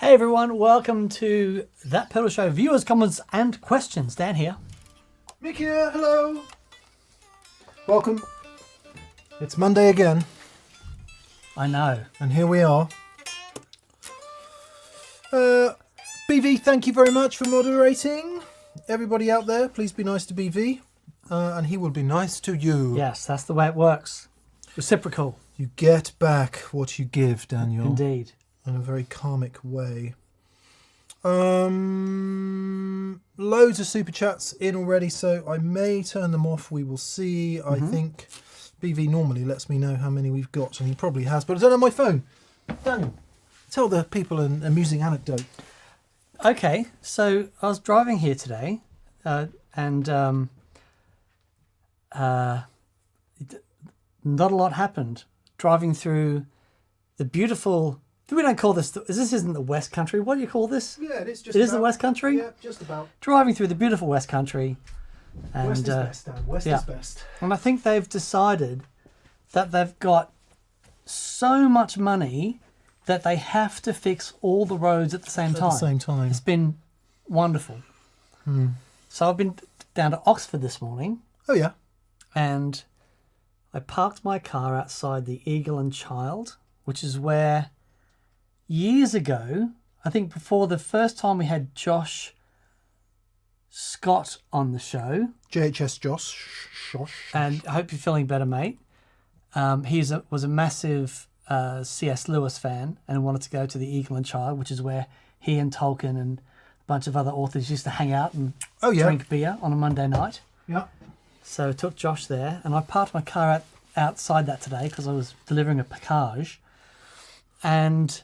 Hey everyone, welcome to That Pedal Show. Viewers, comments and questions. Dan here. Mick here, hello. Welcome. It's Monday again, I know. and here we are. BV, thank you very much for moderating. Everybody out there, please be nice to BV, and he will be nice to you. Yes, that's the way it works. Reciprocal. You get back what you give, Daniel. Indeed. In a very karmic way. Loads of super chats in already, so I may turn them off. We will see. I think BV normally lets me know how many we've got, and he probably has, but I don't have my phone. Daniel, tell the people an amusing anecdote. Okay, so I was driving here today, and not a lot happened. Driving through the beautiful... We don't call this... This isn't the West Country. What do you call this? Yeah, it is just It is the West Country? Yeah, just about. Driving through the beautiful West Country. And, West is best, Dan. West is best. And I think they've decided that they've got so much money that they have to fix all the roads at the same time. At the same time. It's been wonderful. So I've been down to Oxford this morning, Oh, yeah. and I parked my car outside the Eagle and Child, which is where years ago, I think before the first time we had Josh Scott on the show, JHS Josh. and I hope you're feeling better, mate. He was a massive C.S. Lewis fan and wanted to go to the Eagle and Child, which is where he and Tolkien and a bunch of other authors used to hang out and drink beer on a Monday night. Yeah. So I took Josh there, and I parked my car outside that today because I was delivering a package, and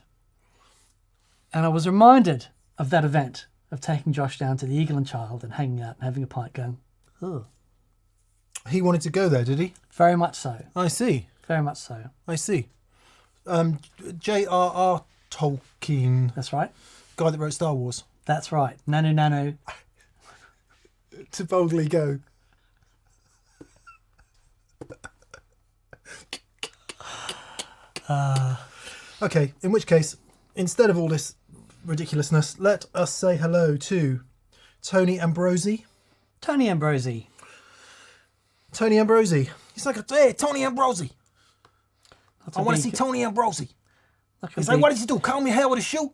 I was reminded of that event of taking Josh down to the Eagle and Child and hanging out and having a pint, going, "Ugh." He wanted to go there, did he? Very much so. I see. Very much so. I see. J.R.R. Tolkien, That's right. guy that wrote Star Wars. That's right. Nanu. To boldly go. Okay, in which case, instead of all this ridiculousness, let us say hello to Tony Ambrosi. Tony Ambrosi. Tony Ambrosi. He's like, hey, Tony Ambrosi. That's I a want to big- see Tony Ambrosi. like a He's like, big- what does he do? Comb your hair with a shoe?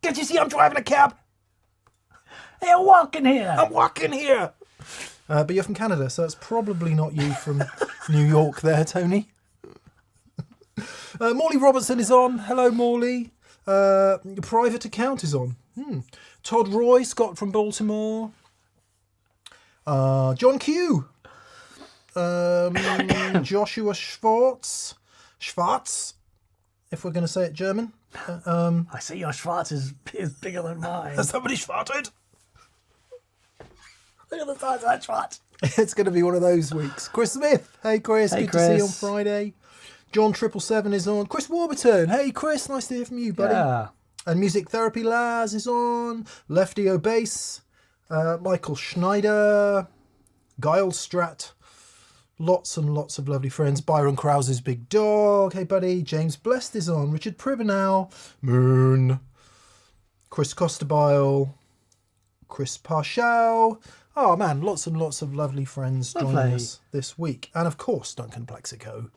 Can't you see I'm driving a cab? Hey, I'm walking here. I'm walking here. But you're from Canada, so it's probably not you from New York there, Tony. Morley Robertson is on. Hello, Morley. Private account is on. Todd Roy, Scott from Baltimore. John Q. Joshua Schwartz, if we're going to say it German. I see your Schwartz is bigger than mine. Has somebody schwarted? Look at the size of that Schwartz. It's going to be one of those weeks. Chris Smith. Hey, Chris. Hey, Good to see you on Chris. Friday. John 777 is on. Chris Warburton. Hey, Chris. Nice to hear from you, buddy. Yeah. And Music Therapy Laz is on. Lefty O'Base. Michael Schneider. Guile Strat. Lots and lots of lovely friends. Byron Krause's Big Dog. Hey, buddy. James Blessed is on. Richard Pribenow. Moon. Chris Costabile. Chris Parshall. Oh, man. Lots and lots of lovely friends joining Lovely. us this week. And, of course, Duncan Plexico.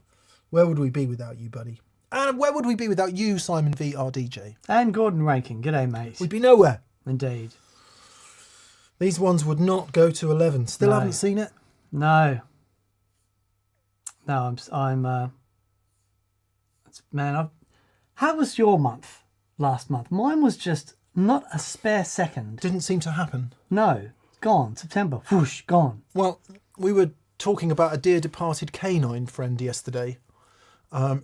Where would we be without you, buddy? And where would we be without you, Simon VRDJ? And Gordon Rankin. G'day, mate. We'd be nowhere. Indeed. These ones would not go to 11. Still No. haven't seen it? No, how was your month last month? Mine was just not a spare second. Didn't seem to happen. No, gone. September, whoosh, gone. Well, we were talking about a dear departed canine friend yesterday.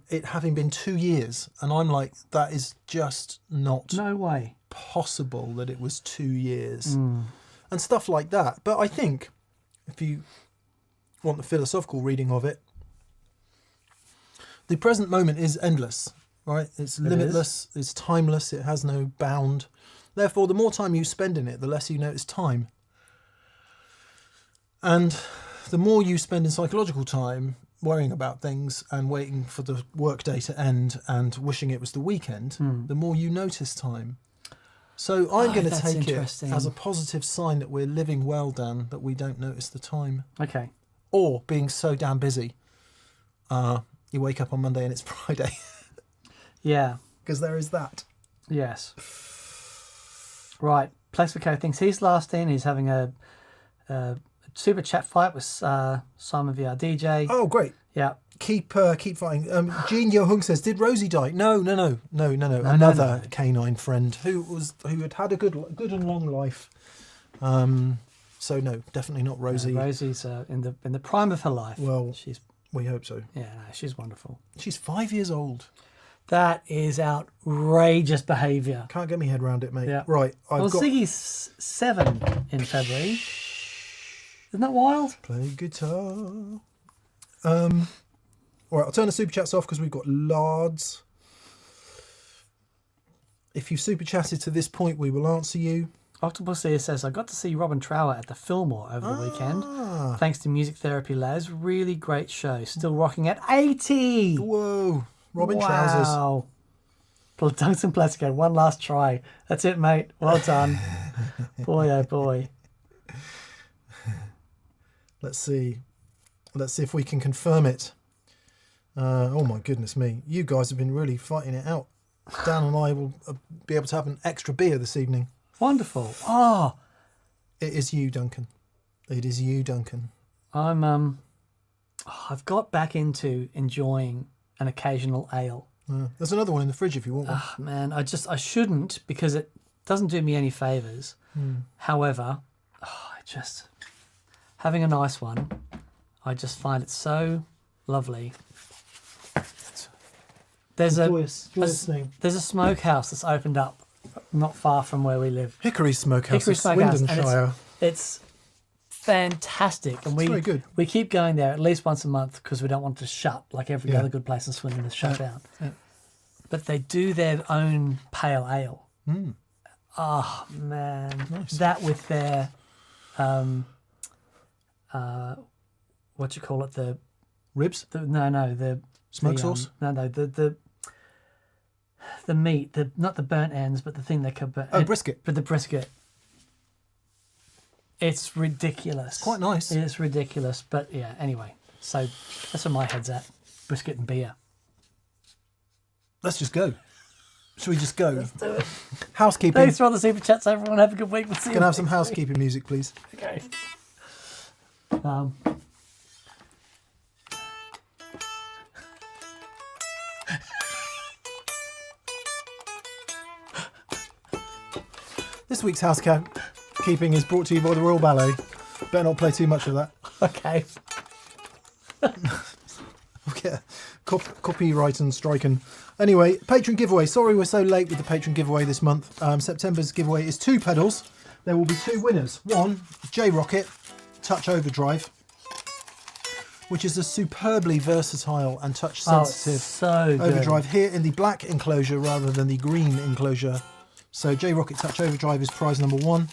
It having been 2 years. And I'm like, that is just not No way. possible that it was 2 years. And stuff like that. But I think, if you want the philosophical reading of it, the present moment is endless, right? It's limitless, it's timeless, it has no bound. Therefore, the more time you spend in it, the less you notice time. And the more you spend in psychological time, worrying about things and waiting for the workday to end and wishing it was the weekend, the more you notice time. So I'm going to that's take it interesting. as a positive sign that we're living well, Dan, that we don't notice the time. Okay. Or being so damn busy, you wake up on Monday and it's Friday. Yeah. Because there is that. Yes. Right. Plexico thinks he's last in. He's having a super chat fight with Simon VR DJ. Oh, great. Yeah. Keep fighting. Jean Yo Hung says, did Rosie die? No. Another canine friend who had a good and long life. So no, definitely not Rosie. Rosie's in the prime of her life. Well, she's we hope so. no, she's wonderful. She's 5 years old. That is outrageous behaviour. Can't get my head around it, mate. Yeah. Right, Ziggy's 7 in February. Isn't that wild? Play guitar. All right, I'll turn the super chats off because we've got lards. If you super chatted to this point, we will answer you. Octopus Ear says, I got to see Robin Trower at the Fillmore over the weekend. Thanks to Music Therapy Laz. Really great show. Still rocking at 80. Whoa. Robin Trousers. Wow. Tungsten Plexico, one last try. That's it, mate. Well done. Boy, oh boy. Let's see if we can confirm it. Oh my goodness me. You guys have been really fighting it out. Dan and I will be able to have an extra beer this evening. Wonderful. Ah, It is you, Duncan. It is you, Duncan. I've got back into enjoying an occasional ale. There's another one in the fridge if you want one. Man, I shouldn't because it doesn't do me any favours. However, having a nice one, I just find it so lovely. There's Joyous name. there's a smokehouse that's opened up not far from where we live. Hickory Smokehouse, Hickory Smokehouse, and Swindonshire. It's fantastic, and very good. we keep going there at least once a month because we don't want to shut like every other good place in Swindon is shut down. Yeah. But they do their own pale ale. Oh man, Nice. that with their what you call it, the Ribs? the Smoke the, sauce? the meat, not the burnt ends, but the thing they could burn. Brisket. But the brisket. It's ridiculous. Quite nice. It's ridiculous, but yeah. Anyway, so that's where my head's at: brisket and beer. Let's just go. Should we just go? Let's do it. Housekeeping. Thanks for all the super chats, everyone. Have a good week. We'll see you. Can I have some next week. housekeeping music, please? Okay. This week's housekeeping is brought to you by the Royal Ballet. Better not play too much of that. Okay. We'll get copyright and striken. Anyway, patron giveaway. Sorry we're so late with the patron giveaway this month. September's giveaway is 2 pedals. There will be 2 winners. One, J-Rocket Touch Overdrive, which is a superbly versatile and touch sensitive so good. overdrive here in the black enclosure rather than the green enclosure. So J-Rocket Touch Overdrive is prize number 1.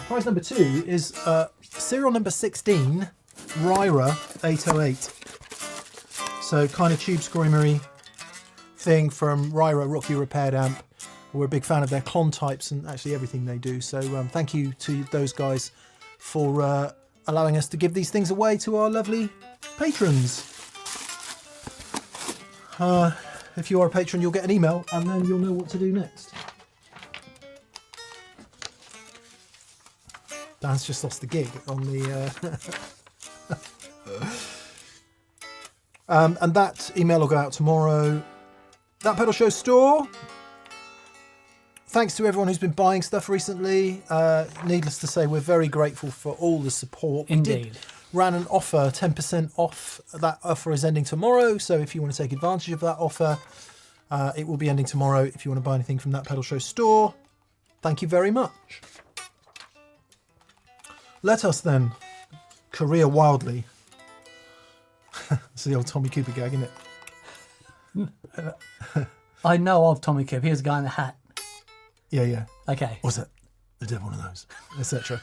Prize number 2 is serial number 16, Ryra 808. So kind of tube screamery thing from Ryra Rocky Repaired Amp. We're a big fan of their clon types and actually everything they do. So thank you to those guys for allowing us to give these things away to our lovely patrons. If you are a patron, you'll get an email and then you'll know what to do next. Dan's just lost the gig on the... and that email will go out tomorrow. That Pedal Show store. Thanks to everyone who's been buying stuff recently. Needless to say, we're very grateful for all the support. Indeed. Ran an offer, 10% off. That offer is ending tomorrow, so if you want to take advantage of that offer, it will be ending tomorrow. If you want to buy anything from That Pedal Show store, thank you very much. Let us then career wildly. It's the old Tommy Cooper gag, isn't it? I know of Tommy Cooper. He was the guy in the hat. Yeah. Okay. Was it? I did one of those, etc.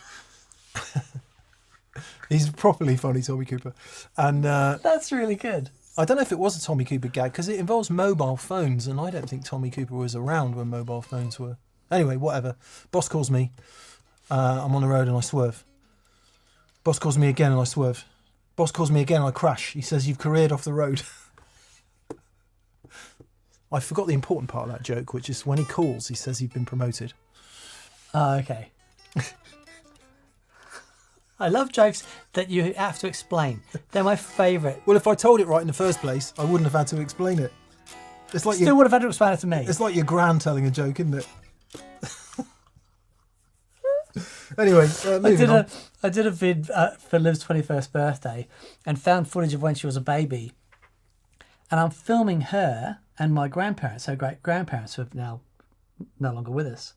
He's properly funny, Tommy Cooper. And That's really good. I don't know if it was a Tommy Cooper gag because it involves mobile phones, and I don't think Tommy Cooper was around when mobile phones were. Anyway, whatever. Boss calls me. I'm on the road and I swerve. Boss calls me again and I swerve. Boss calls me again and I crash. He says, "You've careered off the road." I forgot the important part of that joke, which is when he calls, he says he'd been promoted. Oh, okay. I love jokes that you have to explain. They're my favourite. Well, if I told it right in the first place, I wouldn't have had to explain it. It's like Still would have had to explain it to me. It's like your gran telling a joke, isn't it? Anyway, moving on. I did a vid for Liv's 21st birthday and found footage of when she was a baby. And I'm filming her and my grandparents, her great-grandparents, who are now no longer with us.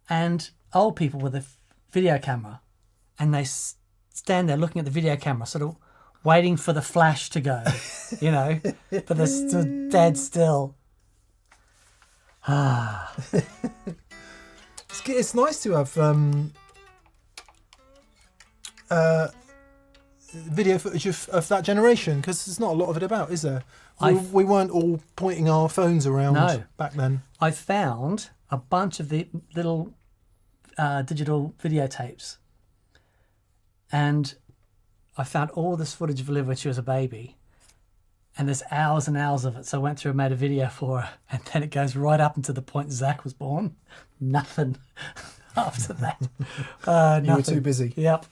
And old people with a video camera. And they stand there looking at the video camera, sort of waiting for the flash to go, you know, but they're still dead still. It's nice to have video footage of that generation, because there's not a lot of it about, is there? We weren't all pointing our phones around back then. I found a bunch of the little digital videotapes. And I found all this footage of Liv when she was a baby. And there's hours and hours of it. So I went through and made a video for her. And then it goes right up until the point Zach was born. Nothing after that. Nothing. You were too busy. Yep.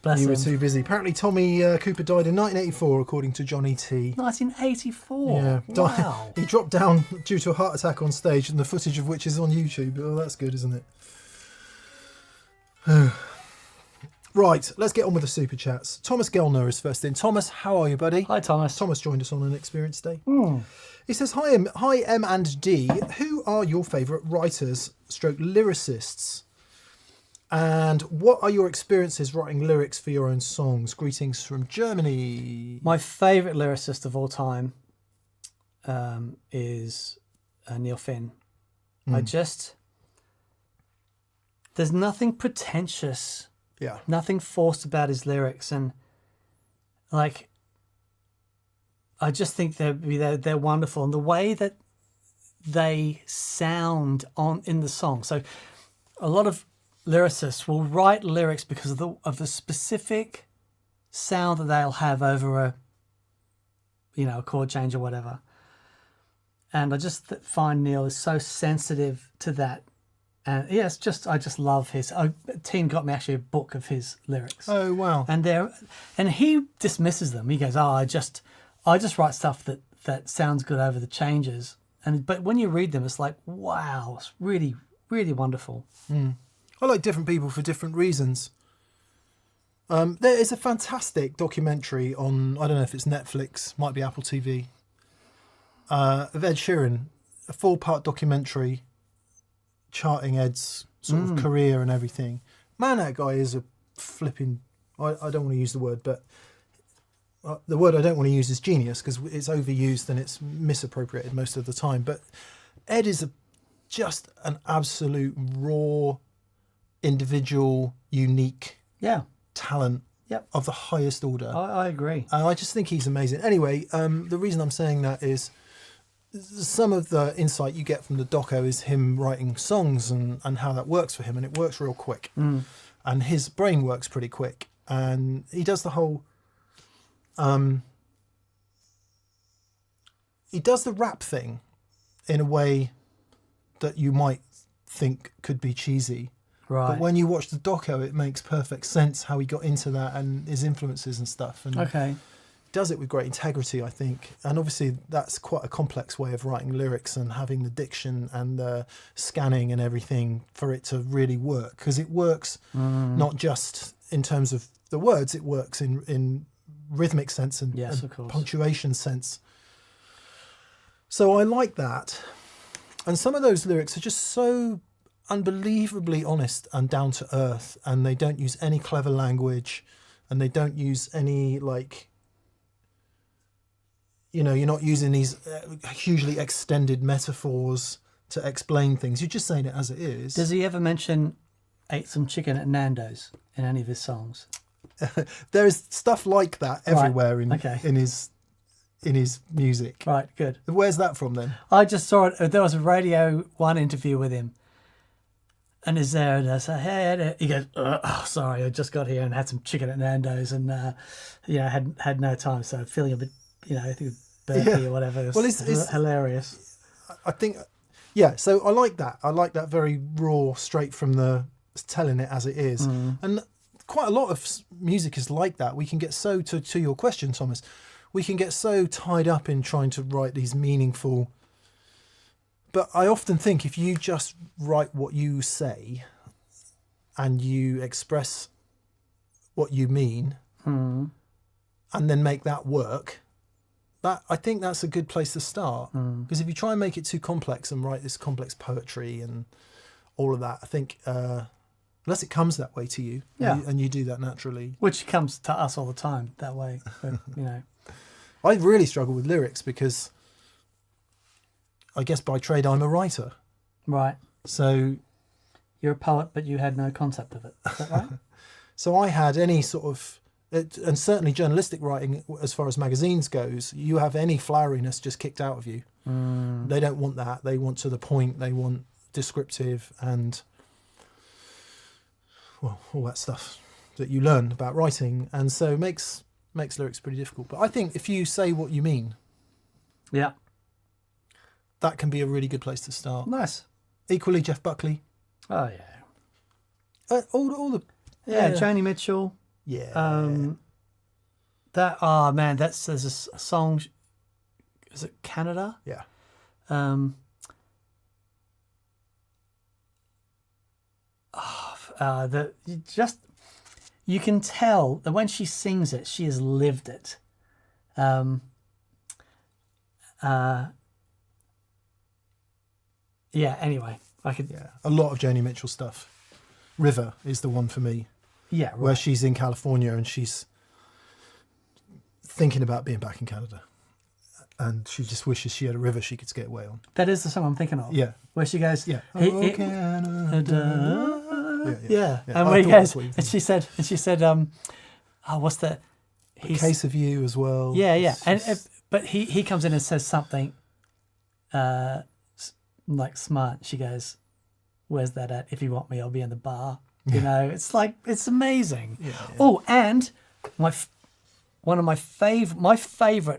Bless him. Were too busy. Apparently Tommy Cooper died in 1984, according to Johnny T. 1984? Yeah. Wow. He dropped down due to a heart attack on stage, and the footage of which is on YouTube. Oh, that's good, isn't it? Right, let's get on with the super chats. Thomas Gelner is first in. Thomas, how are you, buddy? Hi, Thomas. Thomas joined us on an experience day. He says, hi M and D. Who are your favourite writers stroke lyricists? And what are your experiences writing lyrics for your own songs? Greetings from Germany. My favourite lyricist of all time is Neil Finn. There's nothing pretentious. Yeah. Nothing forced about his lyrics, and like, I just think they're wonderful, and the way that they sound in the song. So, a lot of lyricists will write lyrics because of the specific sound that they'll have over a chord change or whatever. And I just find Neil is so sensitive to that. And yeah, I just love his. Teen got me actually a book of his lyrics. Oh wow! And he dismisses them. He goes, "Oh, I just write stuff that sounds good over the changes." But when you read them, it's like, wow, it's really, really wonderful. I like different people for different reasons. There is a fantastic documentary on, I don't know if it's Netflix, might be Apple TV, of Ed Sheeran, a 4-part documentary charting Ed's sort of career and everything. Man, that guy is a flipping, I don't want to use the word, but the word I don't want to use is genius, because it's overused and it's misappropriated most of the time. But Ed is just an absolute raw, individual, unique talent of the highest order. I agree. And I just think he's amazing. Anyway, the reason I'm saying that is some of the insight you get from the doco is him writing songs and how that works for him, and it works real quick. And his brain works pretty quick, and he does the whole he does the rap thing in a way that you might think could be cheesy, right? But when you watch the doco, it makes perfect sense how he got into that and his influences and stuff. And does it with great integrity, I think. And obviously that's quite a complex way of writing lyrics and having the diction and the scanning and everything for it to really work, because it works not just in terms of the words, it works in rhythmic sense and, punctuation sense. So I like that. And some of those lyrics are just so unbelievably honest and down to earth, and they don't use any clever language, and they don't use any, like, you know, you're not using these hugely extended metaphors to explain things. You're just saying it as it is. Does he ever mention ate some chicken at Nando's in any of his songs? there is stuff like that everywhere okay. in his music. Right, good. Where's that from then? I just saw it. There was a Radio 1 interview with him. And he's there, and I say, hey, he goes, oh, sorry, I just got here and had some chicken at Nando's, and had no time, so feeling a bit, I think burpy or whatever. It was it's hilarious. I think, yeah. So I like that. I like that very raw, straight from the telling it as it is, and quite a lot of music is like that. We can get so to your question, Thomas. We can get so tied up in trying to write these meaningful. But I often think if you just write what you say and you express what you mean and then make that work, I think that's a good place to start. Because if you try and make it too complex and write this complex poetry and all of that, I think unless it comes that way to you and you do that naturally. Which comes to us all the time that way. But, I really struggle with lyrics because I guess by trade I'm a writer. Right. So you're a poet, but you had no concept of it. Is that right? So I had any sort of, and certainly journalistic writing as far as magazines goes, you have any floweriness just kicked out of you. They don't want that. They want to the point. They want descriptive and, well, all that stuff that you learn about writing. And so it makes lyrics pretty difficult. But I think if you say what you mean, yeah, that can be a really good place to start. Nice. Equally, Jeff Buckley. Oh yeah. All the Joni Mitchell. Yeah. There's a song. Is it Canada? Yeah. You can tell that when she sings it, she has lived it. Anyway, I could. Yeah, a lot of Joni Mitchell stuff. River is the one for me. Yeah, right. Where she's in California and she's thinking about being back in Canada, and she just wishes she had a river she could skate away on. That is the song I'm thinking of. Yeah, where she goes. Yeah. Canada. Yeah. And I where he thought goes, and she said, what's that? A case of you as well. Yeah. But he comes in and says something, like smart. She goes, "Where's that at? If you want me, I'll be in the bar." It's like, it's amazing. Yeah. Oh, and my favorite,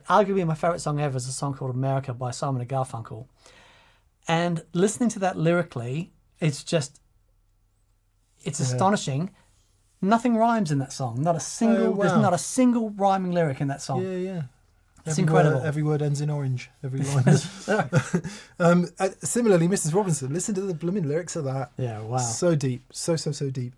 arguably my favorite song ever is a song called "America" by Simon and Garfunkel. And listening to that lyrically, it's astonishing. Nothing rhymes in that song. Not a single. There's not a single rhyming lyric in that song. Yeah. It's incredible. Every word ends in orange. Every line. Similarly, Mrs. Robinson. Listen to the blooming lyrics of that. Yeah, wow. So deep. So deep.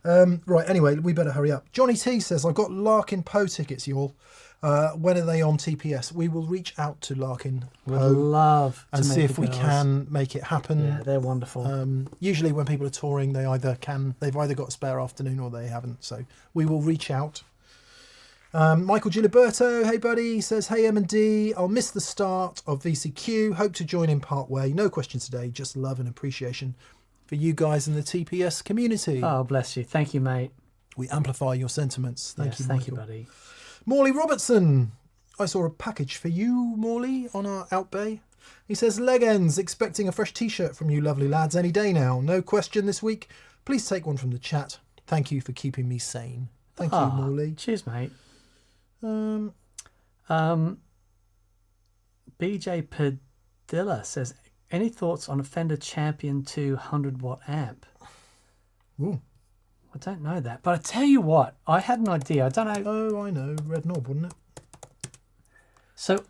Right, anyway, we better hurry up. Johnny T says, I've got Larkin Poe tickets, y'all. When are they on TPS? We will reach out to Larkin Poe. Would love to and see if we can make it happen. Yeah, they're wonderful. Usually when people are touring, they've either got a spare afternoon or they haven't. So we will reach out. Michael Giliberto, hey buddy, says, hey M&D, I'll miss the start of VCQ. Hope to join in part way. No questions today, just love and appreciation for you guys in the TPS community. Oh, bless you. Thank you, mate. We amplify your sentiments. Thank you, Michael. Michael. Thank you, buddy. Morley Robertson. I saw a package for you, Morley, on our Outbay. He says, leg ends, expecting a fresh t-shirt from you lovely lads any day now. No question this week. Please take one from the chat. Thank you for keeping me sane. Thank you, Morley. Cheers, mate. BJ Padilla says, any thoughts on a Fender Champion 2 100-watt amp? Ooh. I don't know that, but I tell you what, I had an idea. I don't know. Oh, I know. Red knob, wasn't it? So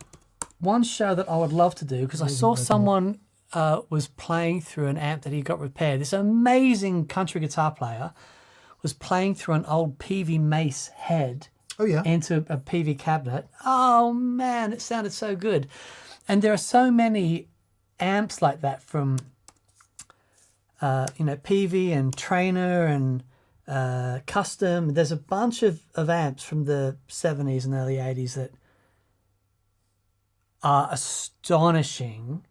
one show that I would love to do, because I saw someone was playing through an amp that he got repaired. This amazing country guitar player was playing through an old PV Mace head. Oh, yeah. Into a PV cabinet. Oh, man, it sounded so good. And there are so many amps like that from, PV and Trainer and Custom. There's a bunch of amps from the 70s and early 80s that are astonishing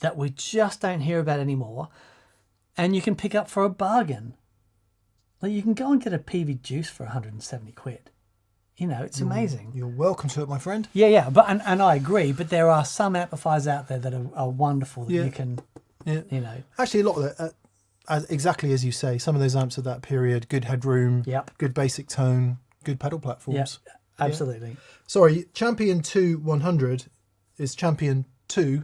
that we just don't hear about anymore. And you can pick up for a bargain. Like you can go and get a PV Juice for 170 quid. You know, it's amazing. You're welcome to it, my friend. Yeah, but and I agree. But there are some amplifiers out there that are wonderful that you can, you know. Actually, a lot of it, exactly as you say, some of those amps of that period, good headroom, good basic tone, good pedal platforms. Yeah, absolutely. Yeah. Sorry, Champion 2 100 is Champion 2,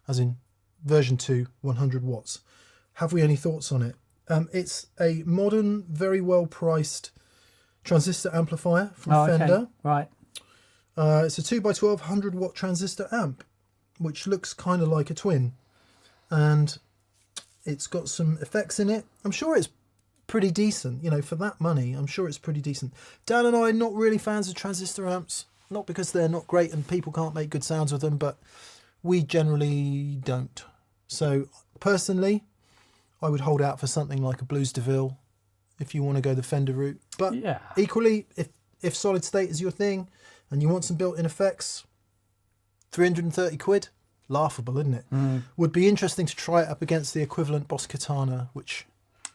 as in version 2, 100 watts. Have we any thoughts on it? It's a modern, very well priced transistor amplifier from Fender. Right. It's a 2x12 100-watt transistor amp, which looks kind of like a twin. And it's got some effects in it. I'm sure it's pretty decent. You know, for that money, I'm sure it's pretty decent. Dan and I are not really fans of transistor amps. Not because they're not great and people can't make good sounds with them, but we generally don't. So, personally, I would hold out for something like a Blues DeVille if you want to go the Fender route. But equally, if solid state is your thing and you want some built-in effects, 330 quid, laughable, isn't it? Would be interesting to try it up against the equivalent Boss Katana, which...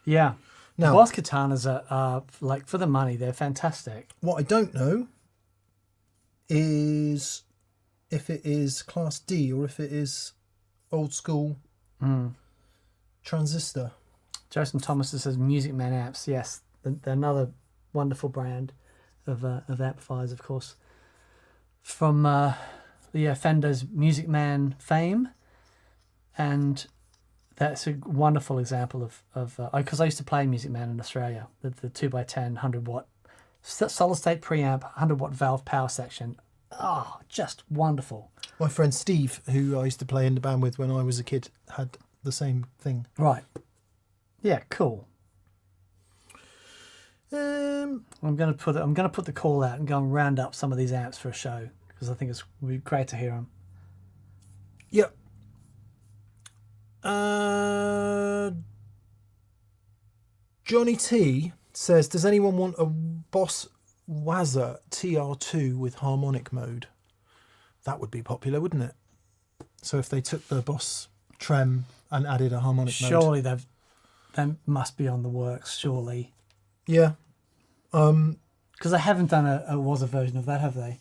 Yeah. Now, Boss Katanas are, like, for the money, they're fantastic. What I don't know is if it is Class D or if it is old school transistor. Jason Thomas says Music Man amps. Yes, they're another wonderful brand of amplifiers, of course, from Fender's Music Man fame, and that's a wonderful example of because I used to play Music Man in Australia, the 2x10 100-watt solid state preamp, 100-watt valve power section. Oh, just wonderful. My friend Steve, who I used to play in the band with when I was a kid, had the same thing. Right. Yeah, cool. Um, I'm gonna put the call out and go and round up some of these amps for a show because I think it's would be great to hear them. Yep. Johnny T says, does anyone want a Boss Wazza TR2 with harmonic mode? That would be popular, wouldn't it? So if they took the Boss Trem and added a harmonic mode. Surely they must be on the works, surely. Yeah. Because they haven't done a Wazza version of that, have they?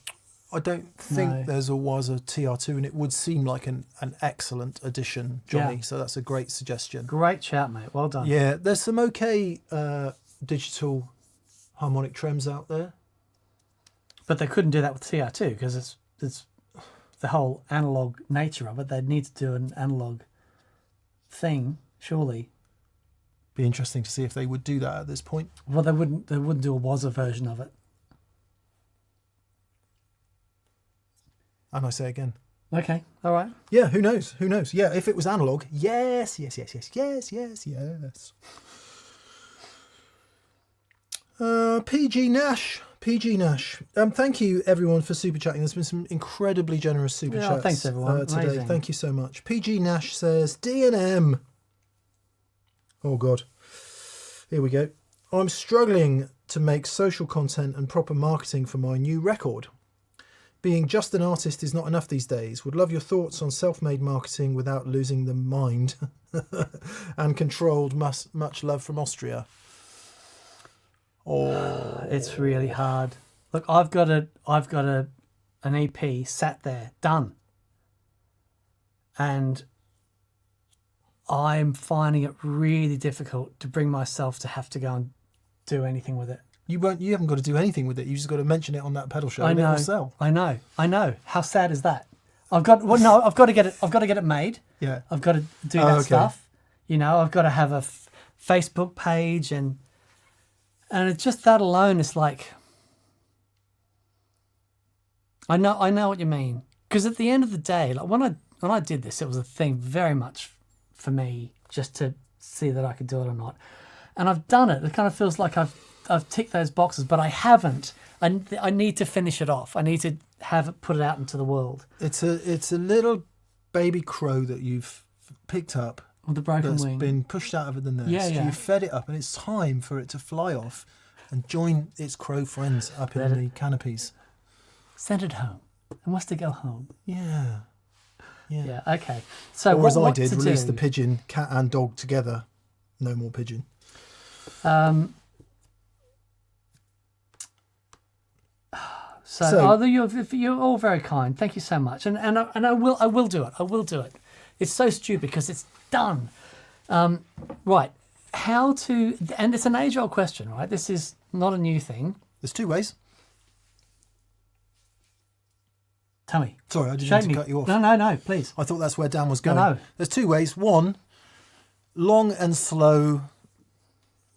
I don't think there's a Wazza TR2, and it would seem like an excellent addition, Johnny. Yeah. So that's a great suggestion. Great chat, mate. Well done. Yeah, there's some okay digital harmonic trems out there. But they couldn't do that with TR2 because it's the whole analog nature of it. They'd need to do an analog thing, surely. Be interesting to see if they would do that at this point. Well, they wouldn't do a Wazza version of it. And I say again. Okay, all right. Yeah, who knows? Who knows? Yeah, if it was analog, yes. PG Nash. Thank you, everyone, for super chatting. There's been some incredibly generous super chats. Thanks, everyone. Today. Amazing. Thank you so much. PG Nash says, D&M. Oh, God. Here we go. I'm struggling to make social content and proper marketing for my new record. Being just an artist is not enough these days. Would love your thoughts on self-made marketing without losing the mind. And controlled. Much love from Austria. Oh, it's really hard. Look, I've got an EP sat there, done, and I'm finding it really difficult to bring myself to have to go and do anything with it. You haven't got to do anything with it. You just got to mention it on that pedal show. I know. And it will sell. I know. How sad is that? I've got to get it made. Yeah. I've got to do that stuff. You know, I've got to have a Facebook page and it's just that alone is like. I know what you mean, because at the end of the day, like when I did this, it was a thing very much for me just to see that I could do it or not, and I've done it. It kind of feels like I've ticked those boxes, but I haven't. I need to finish it off. I need to put it out into the world. It's a little baby crow that you've picked up. With the broken wing. Been pushed out of the nest. Yeah. You've fed it up, and it's time for it to fly off and join its crow friends up in the canopies. Send it home. It wants to go home. Yeah. Okay. So or what, as I did, release do? the pigeon, cat and dog together. No more pigeon. So you're all very kind. Thank you so much. And I will do it. I will do it. It's so stupid because it's done. Right. How to, and it's an age-old question, right? This is not a new thing. There's two ways. Tell me. Sorry, I didn't mean to cut you off. No, please. I thought that's where Dan was going. No. There's two ways. One, long and slow,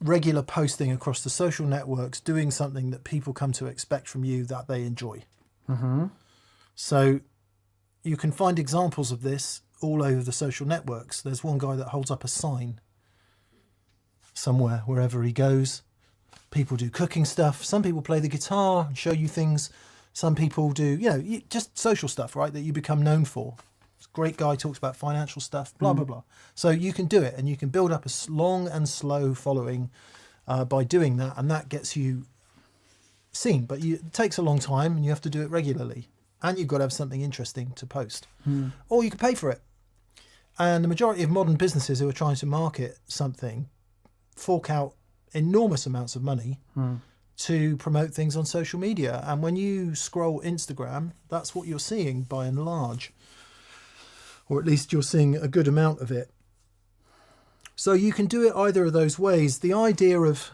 regular posting across the social networks, doing something that people come to expect from you that they enjoy. Mm-hmm. So you can find examples of this all over the social networks. There's one guy that holds up a sign somewhere, wherever he goes. People do cooking stuff. Some people play the guitar and show you things. Some people do, just social stuff, right, that you become known for. This great guy talks about financial stuff, blah, blah, blah. So you can do it, and you can build up a long and slow following by doing that, and that gets you seen. But it takes a long time, and you have to do it regularly. And you've got to have something interesting to post. Or you can pay for it. And the majority of modern businesses who are trying to market something fork out enormous amounts of money to promote things on social media. And when you scroll Instagram, that's what you're seeing by and large. Or at least you're seeing a good amount of it. So you can do it either of those ways. The idea of,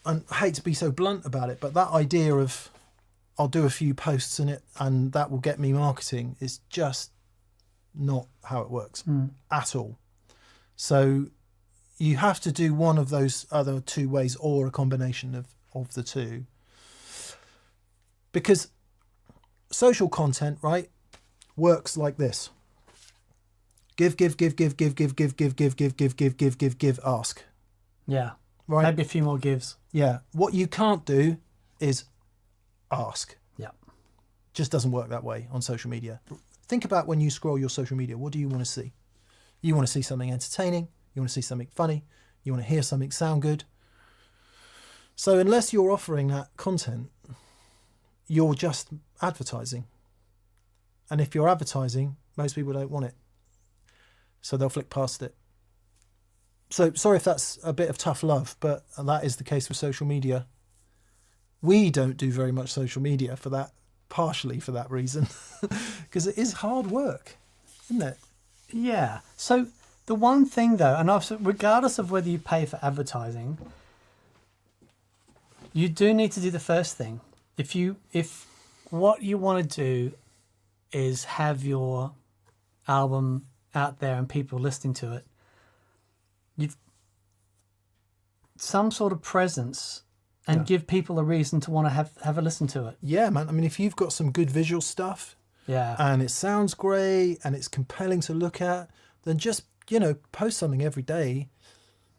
and I hate to be so blunt about it, but that idea of I'll do a few posts in it and that will get me marketing is just not how it works at all. So you have to do one of those other two ways or a combination of the two. Because social content, right, works like this. Give, ask. Yeah. Right. Maybe a few more gives. Yeah. What you can't do is ask. Yeah. Just doesn't work that way on social media. Think about when you scroll your social media, what do you want to see? You want to see something entertaining. You want to see something funny. You want to hear something sound good. So unless you're offering that content, you're just advertising. And if you're advertising, most people don't want it. So they'll flick past it. So sorry if that's a bit of tough love, but that is the case with social media. We don't do very much social media for that, partially for that reason, because it is hard work, isn't it? Yeah. So the one thing though, and regardless of whether you pay for advertising, you do need to do the first thing. If what you want to do is have your album out there and people listening to it, you've some sort of presence and give people a reason to want to have a listen to it. Yeah, man. I mean, if you've got some good visual stuff, and it sounds great and it's compelling to look at, then just, post something every day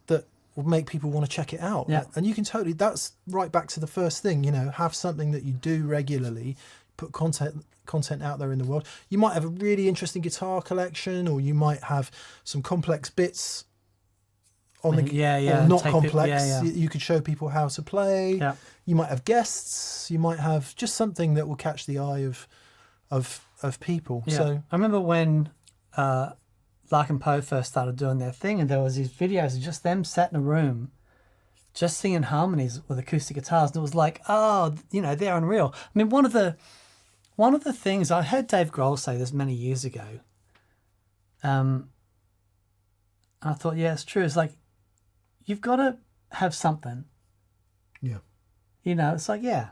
that will make people want to check it out. Yeah. And you can that's right back to the first thing, have something that you do regularly, put content out there in the world. You might have a really interesting guitar collection, or you might have some complex bits on the or not complex. You could show people how to play. Yeah. You might have guests. You might have just something that will catch the eye of people. Yeah. So I remember when Lark and Poe first started doing their thing, and there was these videos of just them sat in a room just singing harmonies with acoustic guitars, and it was like, they're unreal. I mean, one of the things I heard Dave Grohl say this many years ago, I thought, yeah, it's true. It's like, you've got to have something. Yeah. It's like, yeah.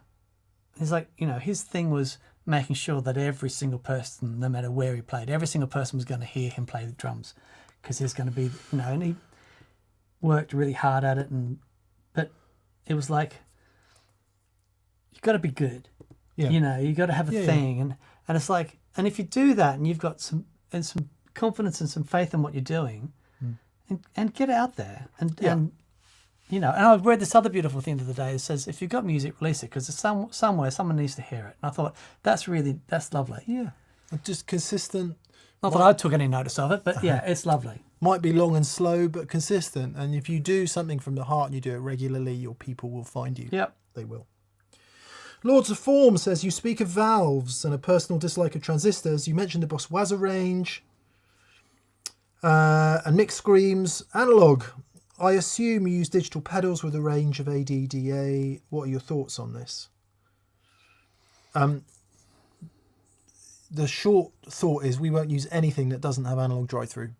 It's like, his thing was making sure that every single person, no matter where he played, every single person was going to hear him play the drums, because there's going to be, and he worked really hard at it. But it was like, you've got to be good. Yeah. You got to have a thing. Yeah. And it's like, and if you do that and you've got some confidence and some faith in what you're doing, and get out there and and I've read this other beautiful thing the other day that says, if you've got music, release it, because somewhere someone needs to hear it. And I thought, that's lovely. Yeah. Just consistent. Not that I took any notice of it, but yeah, it's lovely. Might be long and slow, but consistent. And if you do something from the heart and you do it regularly, your people will find you. Yep. They will. Lords of Form says, you speak of valves and a personal dislike of transistors. You mentioned the Boss Wazza range and mixed screams, analog. I assume you use digital pedals with a range of ADDA. What are your thoughts on this? The short thought is we won't use anything that doesn't have analog drive-through.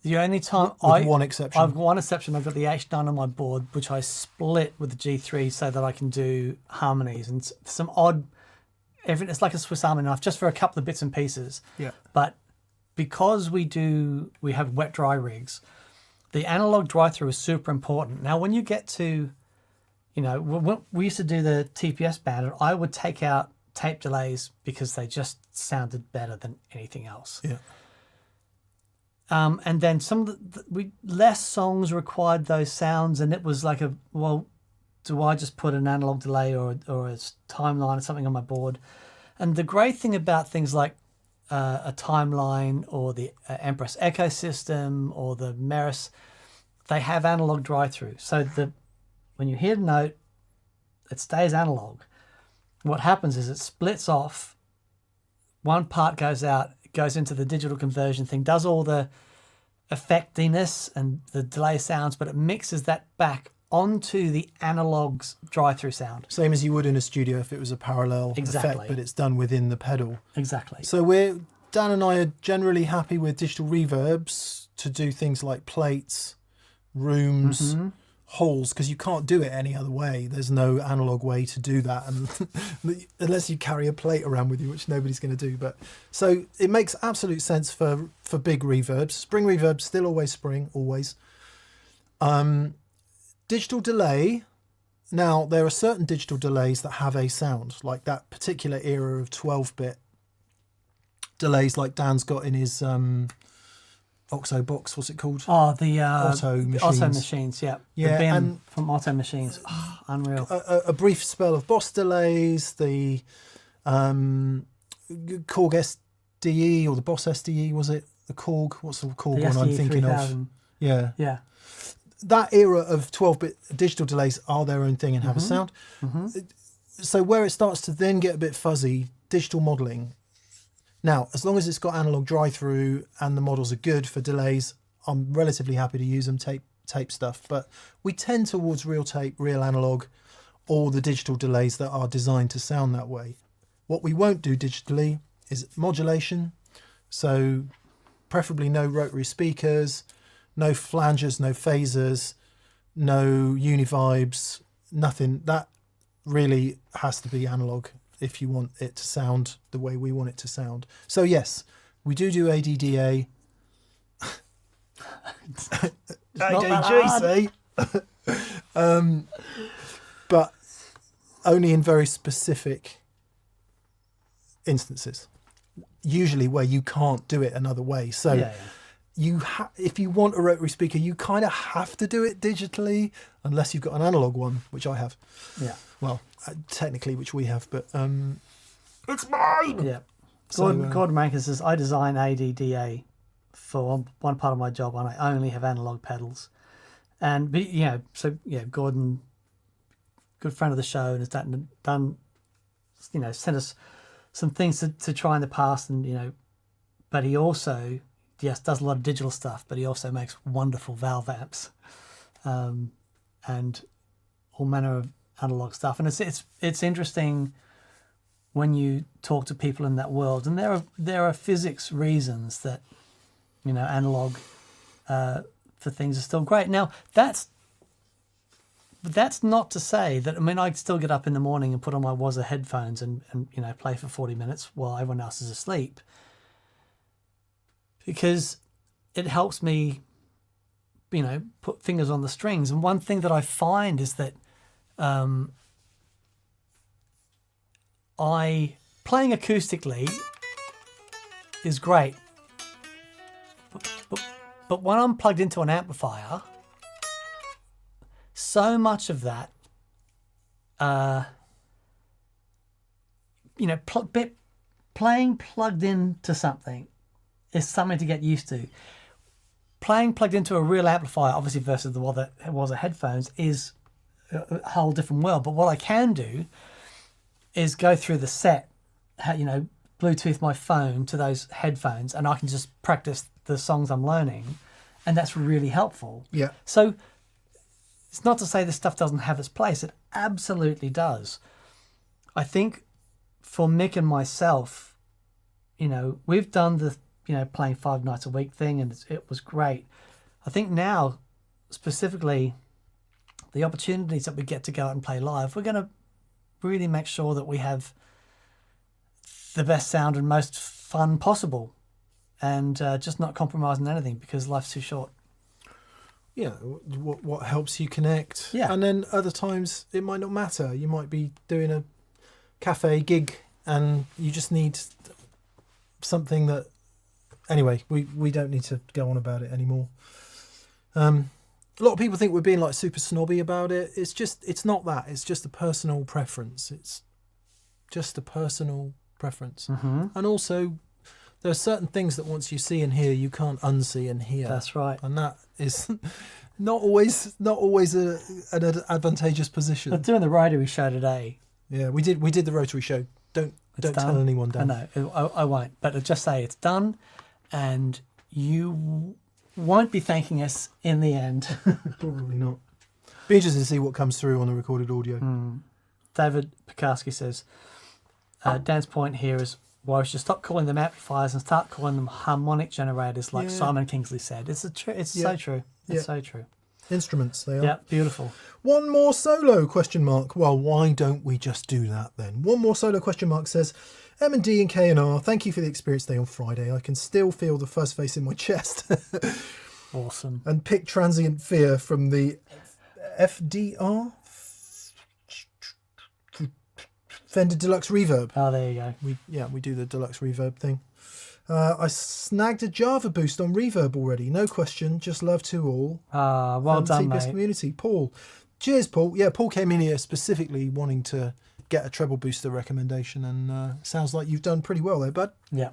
The only time With one exception. I've got one exception. I've got the H9 on my board, which I split with the G3 so that I can do harmonies and some odd. It's like a Swiss Army knife, just for a couple of bits and pieces. Yeah. But because we have wet dry rigs, the analog drive-through is super important. Now, when you get to, when we used to do the TPS band, and I would take out tape delays because they just sounded better than anything else. Yeah. And then some of less songs required those sounds, and it was like do I just put an analog delay or a timeline or something on my board? And the great thing about things like a timeline or the Empress Echo system or the Meris, they have analog drive-through. So when you hear the note, it stays analog. What happens is it splits off. One part goes out, goes into the digital conversion thing, does all the effectiness and the delay sounds, but it mixes that back onto the analog's drive-through sound. Same as you would in a studio if it was a parallel effect, but it's done within the pedal. Exactly. So Dan and I are generally happy with digital reverbs to do things like plates, rooms, holes, because you can't do it any other way. There's no analog way to do that, and unless you carry a plate around with you, which nobody's going to do. But so it makes absolute sense for big reverbs. Spring reverbs, still always spring, always. Digital delay. Now, there are certain digital delays that have a sound, like that particular era of 12-bit delays like Dan's got in his Oxo box. What's it called? Oh, the Auto Machines. Auto Machines, yeah. Yeah, the BIM and from Auto Machines. Oh, unreal. A brief spell of Boss delays, the Korg SDE or the Boss SDE, was it? The Korg? What's the Korg The one I'm SDE thinking 3000. of? Yeah. Yeah. That era of 12-bit digital delays are their own thing and have a sound. So where it starts to then get a bit fuzzy, digital modelling. Now, as long as it's got analog drive-through and the models are good for delays, I'm relatively happy to use them, tape stuff. But we tend towards real tape, real analog, or the digital delays that are designed to sound that way. What we won't do digitally is modulation. So preferably no rotary speakers, no flangers, no phasers, no univibes, nothing. That really has to be analog if you want it to sound the way we want it to sound. So yes, we do ADDA. ADG, but only in very specific instances. Usually where you can't do it another way. So if you want a rotary speaker, you kind of have to do it digitally, unless you've got an analog one, which I have. Yeah. Well, technically, which we have, but it's mine. Yeah. So, Gordon Rankin says, I design ADDA for one part of my job, and I only have analog pedals. And Gordon, good friend of the show, and has done sent us some things to try in the past, and but he also does a lot of digital stuff, but he also makes wonderful valve amps, and all manner of analog stuff. And it's interesting when you talk to people in that world, and there are physics reasons that analog for things are still great. Now that's not to say that, I still get up in the morning and put on my Wazza headphones and play for 40 minutes while everyone else is asleep, because it helps me, put fingers on the strings. And one thing that I find is that playing acoustically is great, but when I'm plugged into an amplifier, so much of that, playing plugged into something is something to get used to. Playing plugged into a real amplifier, obviously, versus the one that was a headphones, is a whole different world. But what I can do is go through the set, Bluetooth my phone to those headphones, and I can just practice the songs I'm learning, and that's really helpful. Yeah. So it's not to say this stuff doesn't have its place. It absolutely does. I think for Mick and myself, we've done the, playing 5 nights a week thing, and it was great. I think now, specifically, the opportunities that we get to go out and play live, we're going to really make sure that we have the best sound and most fun possible, and just not compromising anything, because life's too short. Yeah, what helps you connect. Yeah. And then other times it might not matter. You might be doing a cafe gig and you just need something that... Anyway, we don't need to go on about it anymore. A lot of people think we're being like super snobby about it. It's not that. It's just a personal preference. It's just a personal preference. Mm-hmm. And also, there are certain things that once you see and hear, you can't unsee and hear. That's right. And that is not always an advantageous position. But doing the Rotary show today... Yeah, we did the Rotary show. Don't tell anyone, Dan. I know, I won't. But I'll just say it's done, and you won't be thanking us in the end. Probably not. Be interested to see what comes through on the recorded audio. David Pekarski says, Dan's point here is, why we should stop calling them amplifiers and start calling them harmonic generators, like Simon Kingsley said. It's so true. It's so true. Instruments, they are. Yeah, beautiful. One more solo, question mark. Well, why don't we just do that then? One more solo, question mark, says, M&D and K&R, thank you for the experience day on Friday. I can still feel the fuzz face in my chest. Awesome. And pick transient fear from the FDR? Fender Deluxe Reverb. Oh, there you go. We do the Deluxe Reverb thing. I snagged a Java boost on Reverb already. No question. Just love to all. Well done, mate. Community. Paul. Cheers, Paul. Yeah, Paul came in here specifically wanting to get a treble booster recommendation, and sounds like you've done pretty well there, bud. Yeah.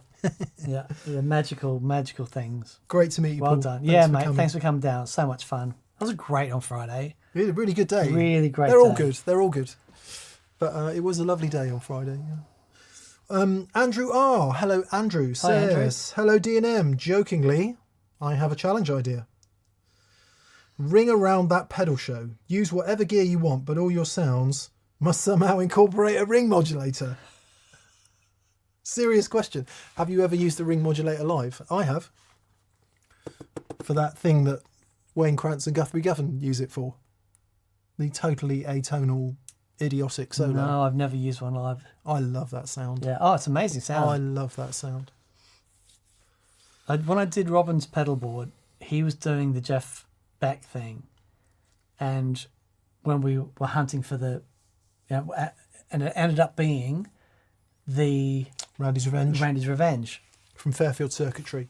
Yeah. The magical things. Great to meet you, well Paul. Done. Thanks mate. coming. Thanks for coming down. So much fun. That was great on Friday. Really, really good day. Really great They're all day. good. They're all good. But it was a lovely day on Friday. Yeah. Andrew R. Hello, Andrew. Hi, Andrew. Says, hello, D&M. Jokingly, I have a challenge idea. Ring around that pedal show. Use whatever gear you want, but all your sounds must somehow incorporate a ring modulator. Serious question. Have you ever used a ring modulator live? I have. For that thing that Wayne Krantz and Guthrie Govan use it for. The totally atonal, idiotic solo. No, I've never used one live. I love that sound. Yeah. Oh, it's amazing sound. I love that sound. When I did Robin's pedal board, he was doing the Jeff Beck thing, and when we were hunting for the, and it ended up being the Randy's Revenge. From Fairfield Circuitry.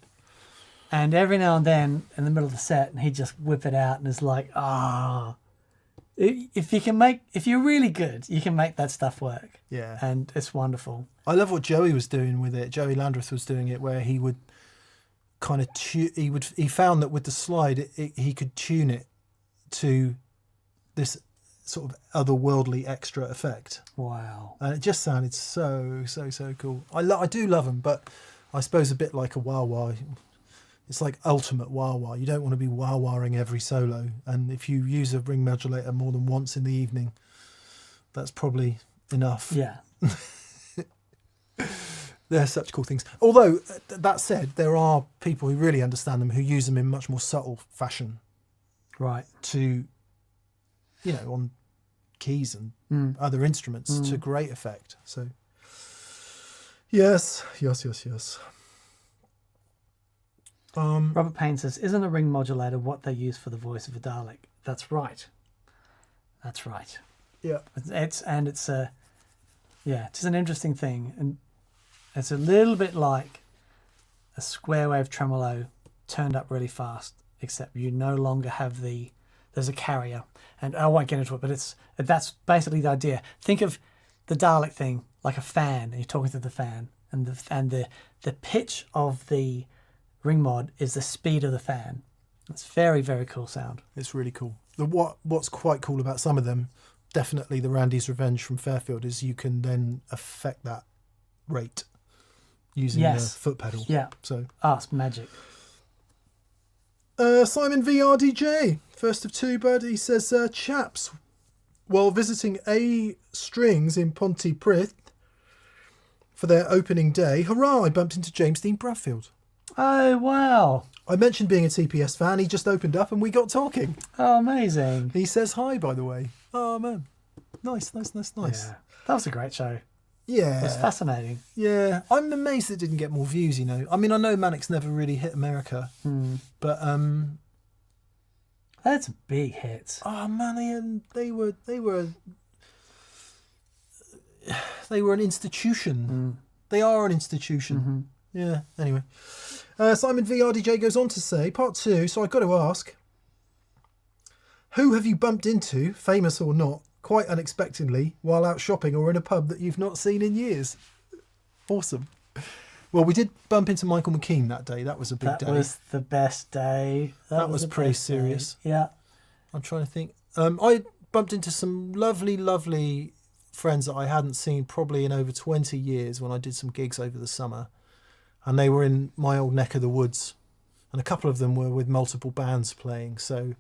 And every now and then, in the middle of the set, and he'd just whip it out, and it's like, if you're really good, you can make that stuff work. Yeah. And it's wonderful. I love what Joey was doing with it. Joey Landreth was doing it, where he would kind of he found that with the slide, he could tune it to this sort of otherworldly extra effect. Wow. And it just sounded so cool. I do love them, but I suppose a bit like a wah-wah. It's like ultimate wah-wah. You don't want to be wah-wahing every solo. And if you use a ring modulator more than once in the evening, that's probably enough. Yeah. They're such cool things. Although, that said, there are people who really understand them, who use them in much more subtle fashion. Right. To, on keys and other instruments to great effect. So, yes. Robert Payne says, isn't a ring modulator what they use for the voice of a Dalek? That's right. Yeah. It's an interesting thing. And it's a little bit like a square wave tremolo turned up really fast, except you no longer have there's a carrier. And I won't get into it, but that's basically the idea. Think of the Dalek thing like a fan, and you're talking to the fan, and the pitch of the ring mod is the speed of the fan. It's very, very cool sound. It's really cool. What's quite cool about some of them, definitely the Randy's Revenge from Fairfield, is you can then affect that rate using the foot pedal. Yeah. So it's magic. Simon VRDJ, first of two, bud. He says, chaps, while visiting A Strings in Pontypridd, for their opening day. Hurrah! I bumped into James Dean Bradfield. Oh, wow. I mentioned being a TPS fan. He just opened up and we got talking. Oh, amazing. He says hi, by the way. Oh, man. Nice. Yeah. That was a great show. Yeah. It was fascinating. Yeah. I'm amazed it didn't get more views, you know. I mean, I know Manic's never really hit America, but They had some big hits. oh man, they were an institution. They are an institution. Yeah. Anyway, Simon VRDJ goes on to say, part 2. So I've got to ask, who have you bumped into, famous or not, quite unexpectedly, while out shopping or in a pub that you've not seen in years? Awesome. Well, we did bump into Michael McKean that day. That was a big day. That was the best day. That was the pretty best day. serious. Yeah. I'm trying to think. I bumped into some lovely friends that I hadn't seen probably in over 20 years when I did some gigs over the summer. And they were in my old neck of the woods. And a couple of them were with multiple bands playing. So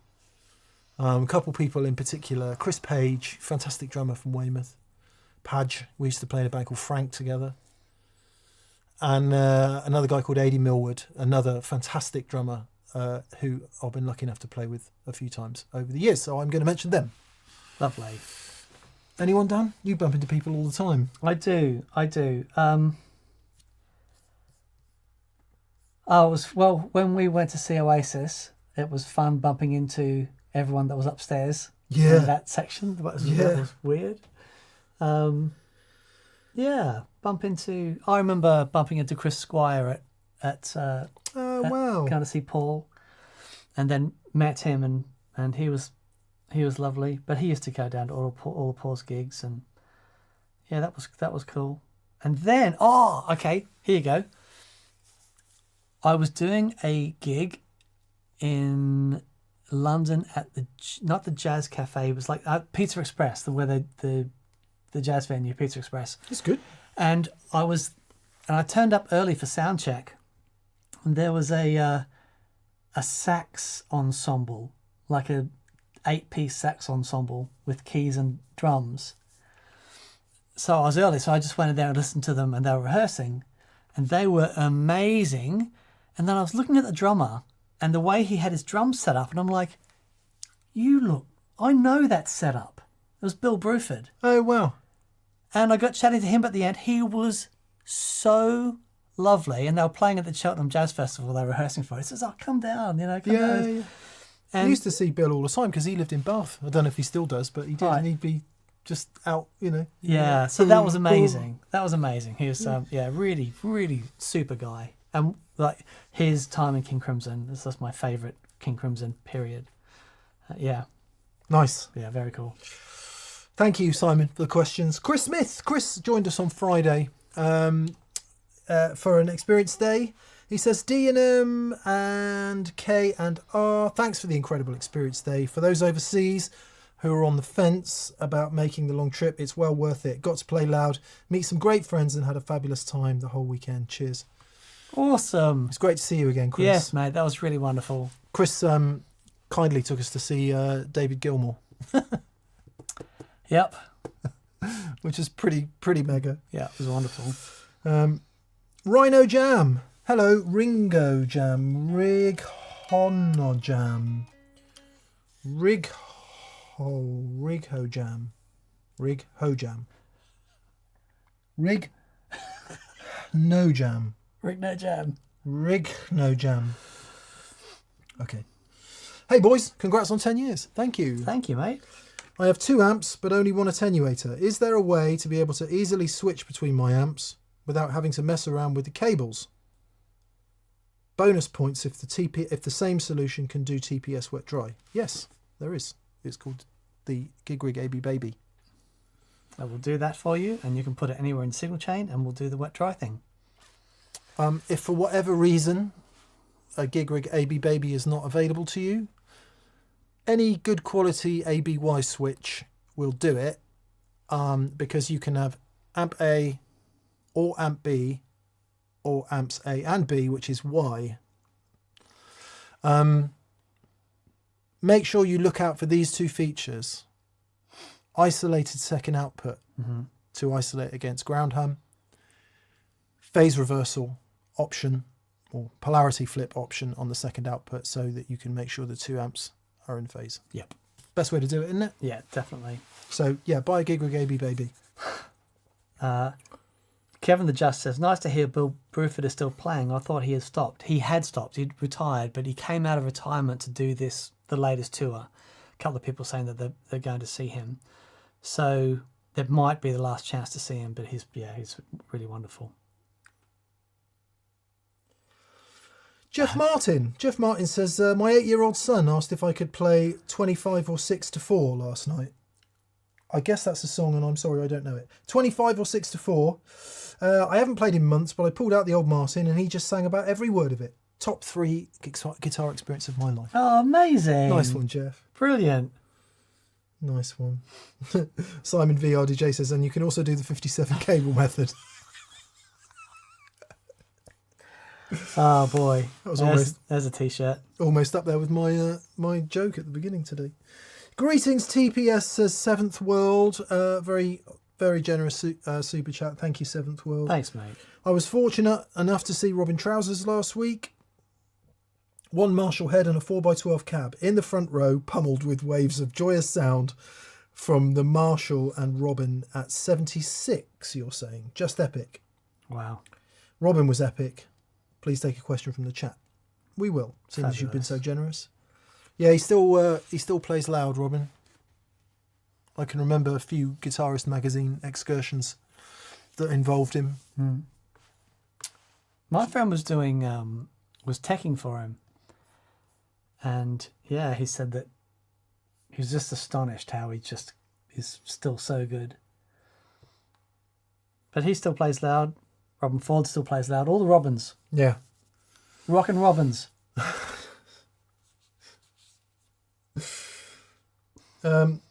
a couple people in particular. Chris Page, fantastic drummer from Weymouth. Padge, we used to play in a band called Frank together. And another guy called Aidy Millwood, another fantastic drummer who I've been lucky enough to play with a few times over the years. So I'm going to mention them. Lovely. Anyone, Dan? You bump into people all the time. I do. When we went to see Oasis, it was fun bumping into everyone that was upstairs in that section. That was weird. I remember bumping into Chris Squire at wow. going to see Paul, and then met him, and he was lovely. But he used to go down to all Paul's gigs, and yeah, that was cool. And then here you go. I was doing a gig in London at not the Jazz Cafe, it was like Pizza Express, where the jazz venue, Pizza Express. That's good. And I turned up early for sound check, and there was a sax ensemble, like a 8-piece sax ensemble with keys and drums. So I was early, so I just went in there and listened to them, and they were rehearsing, and they were amazing. And then I was looking at the drummer and the way he had his drums set up, and I'm like, I know that setup. It was Bill Bruford. Oh, wow. And I got chatting to him at the end. He was so lovely. And they were playing at the Cheltenham Jazz Festival they were rehearsing for. He says, come down, come down. Yeah. And I used to see Bill all the time because he lived in Bath. I don't know if he still does, but he did. Right. And he'd be just out, Yeah, so that was amazing. That was amazing. He was, really, really super guy. And like his time in King Crimson, that's my favourite King Crimson period. Nice. Yeah, very cool. Thank you, Simon, for the questions. Chris Smith. Chris joined us on Friday for an experience day. He says, D&M and K and R, thanks for the incredible experience day. For those overseas who are on the fence about making the long trip, it's well worth it. Got to play loud, meet some great friends, and had a fabulous time the whole weekend. Cheers. Awesome. It's great to see you again, Chris. Yes, mate, that was really wonderful. Chris kindly took us to see David Gilmour. Yep. Which is pretty mega. Yeah, it was wonderful. Rhino Jam. Hello, Ringo Jam. Righono Jam. Righo Jam. Righo Jam. Rig No Jam. Rick No Jam. Rig No Jam. Okay. Hey boys, congrats on 10 years. Thank you. Thank you, mate. I have 2 amps but only one attenuator. Is there a way to be able to easily switch between my amps without having to mess around with the cables? Bonus points if the same solution can do TPS wet dry. Yes, there is. It's called the Gigrig AB Baby. I will do that for you, and you can put it anywhere in single chain, and we'll do the wet dry thing. If for whatever reason a Gigrig AB Baby is not available to you, any good quality ABY switch will do it, because you can have amp A or amp B or amps A and B, which is Y. Make sure you look out for these 2 features. Isolated second output to isolate against ground hum, phase reversal option or polarity flip option on the second output so that you can make sure the 2 amps are in phase. Yep. Best way to do it, isn't it? Yeah, definitely. So yeah, buy a Gigrig AB baby. Kevin the Just says, nice to hear Bill Bruford is still playing. I thought he had stopped. He had stopped. He'd retired, but he came out of retirement to do the latest tour. A couple of people saying that they're going to see him. So that might be the last chance to see him, but he's really wonderful. Jeff Martin says, my 8-year-old son asked if I could play 25 or 6 to 4 last night. I guess that's a song, and I'm sorry I don't know it. 25 or 6 to 4. I haven't played in months, but I pulled out the old Martin, and he just sang about every word of it. Top 3 guitar experience of my life. Oh, amazing. Nice one, Jeff. Brilliant. Nice one. Simon VRDJ says, and you can also do the 57 cable method. Oh, boy. That was there's a T-shirt. Almost up there with my my joke at the beginning today. Greetings, TPS says Seventh World. Very, very generous super chat. Thank you, Seventh World. Thanks, mate. I was fortunate enough to see Robin Trousers last week. One Marshall head and a 4x12 cab in the front row, pummeled with waves of joyous sound from the Marshall and Robin at 76, you're saying. Just epic. Wow. Robin was epic. Please take a question from the chat. We will, seeing as you've been so generous. Yeah, he still plays loud, Robin. I can remember a few Guitarist magazine excursions that involved him. Mm. My friend was doing was teching for him, and yeah, he said that he was just astonished how he just is still so good. But he still plays loud. Robin Ford still plays loud. All the Robins. Yeah. Rockin' Robins.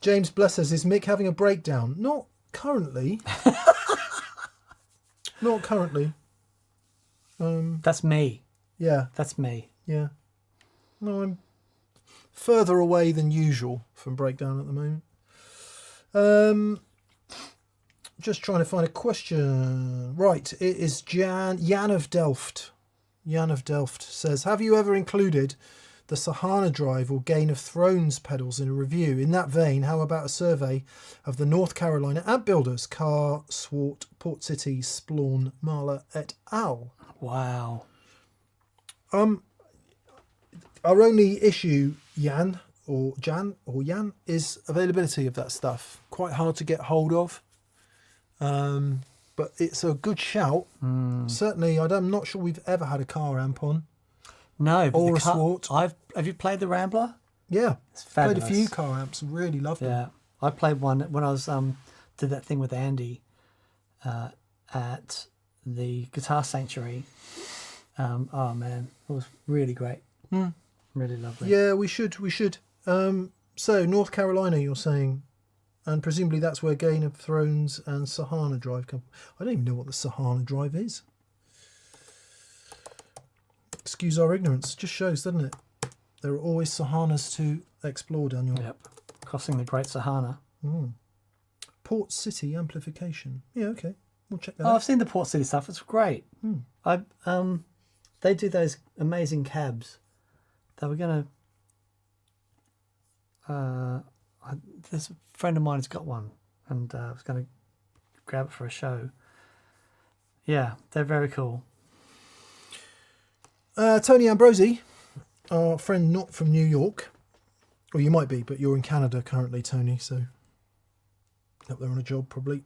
James Bless says, is Mick having a breakdown? Not currently. Not currently. That's me. Yeah. That's me. Yeah. No, I'm further away than usual from breakdown at the moment. Just trying to find a question. Right, it is Jan of Delft. Jan of Delft says, have you ever included the Sahana Drive or Game of Thrones pedals in a review? In that vein, how about a survey of the North Carolina amp builders, Carr, Swart, Port City, Splawn, Mahler et al.? Wow. Our only issue, Jan, is availability of that stuff. Quite hard to get hold of. But it's a good shout. Certainly, I'm not sure we've ever had a car amp on. No, but or a Swart. Have you played the Rambler? Yeah, It's fabulous. played a few car amps. Really loved them. Yeah, I played one when I was did that thing with Andy at the Guitar Sanctuary. Oh man, it was really great. Really lovely. Yeah, we should. So North Carolina, you're saying, and presumably that's where Game of Thrones and Sahana Drive come. I don't even know what the Sahana Drive is. Excuse our ignorance. Just shows, doesn't it? There are always Sahanas to explore, Daniel. Yep. Crossing the Great Sahana. Port City amplification. Yeah, okay. We'll check that Oh, out. I've seen the Port City stuff. It's great. They do those amazing cabs. They were gonna. There's a friend of mine who's got one, and I was gonna grab it for a show. Yeah, they're very cool. Tony Ambrosi, our friend not from New York. Or you might be, but you're in Canada currently, Tony, so up there on a job probably.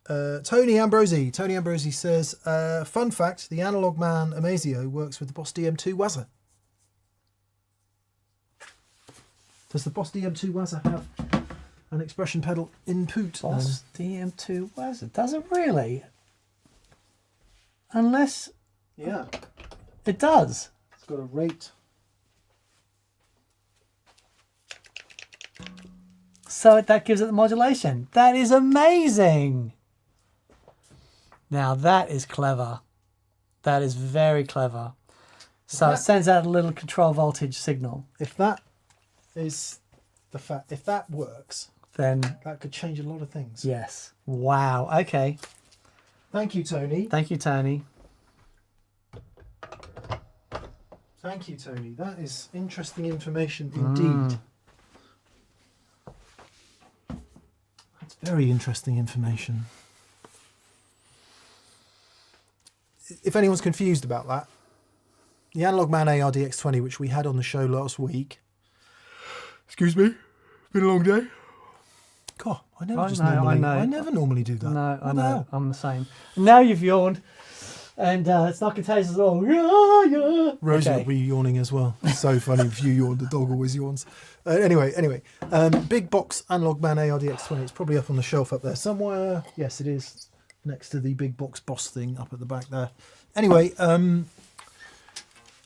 Tony Ambrosi says, fun fact, the Analog Man Amazio works with the Boss DM2 Wazza. Does the Boss DM2 Wazza have an expression pedal input? Boss DM2 Wazza. Does it really? Unless Yeah, it does. it's got a rate. So that gives it the modulation. That is amazing. Now that is clever. That is very clever. So it sends out a little control voltage signal. If that is the fact, if that works, Then that could change a lot of things. yes. Wow. Okay. Thank you, Tony. Thank you, Tony. Thank you, Tony. That is interesting information indeed. That's very interesting information. If anyone's confused about that, the Analog Man ARDX20, which we had on the show last week. Excuse me, been a long day. God, I never normally do that. No, I know. I'm the same. Now you've yawned, and it's not contagious at all. Yeah, yeah. Rosie Okay. will be yawning as well. It's so funny if you yawn, the dog always yawns. Anyway, big box Analog Man ARDX20. It's probably up on the shelf up there somewhere. Yes, it is, next to the big box Boss thing up at the back there. Anyway,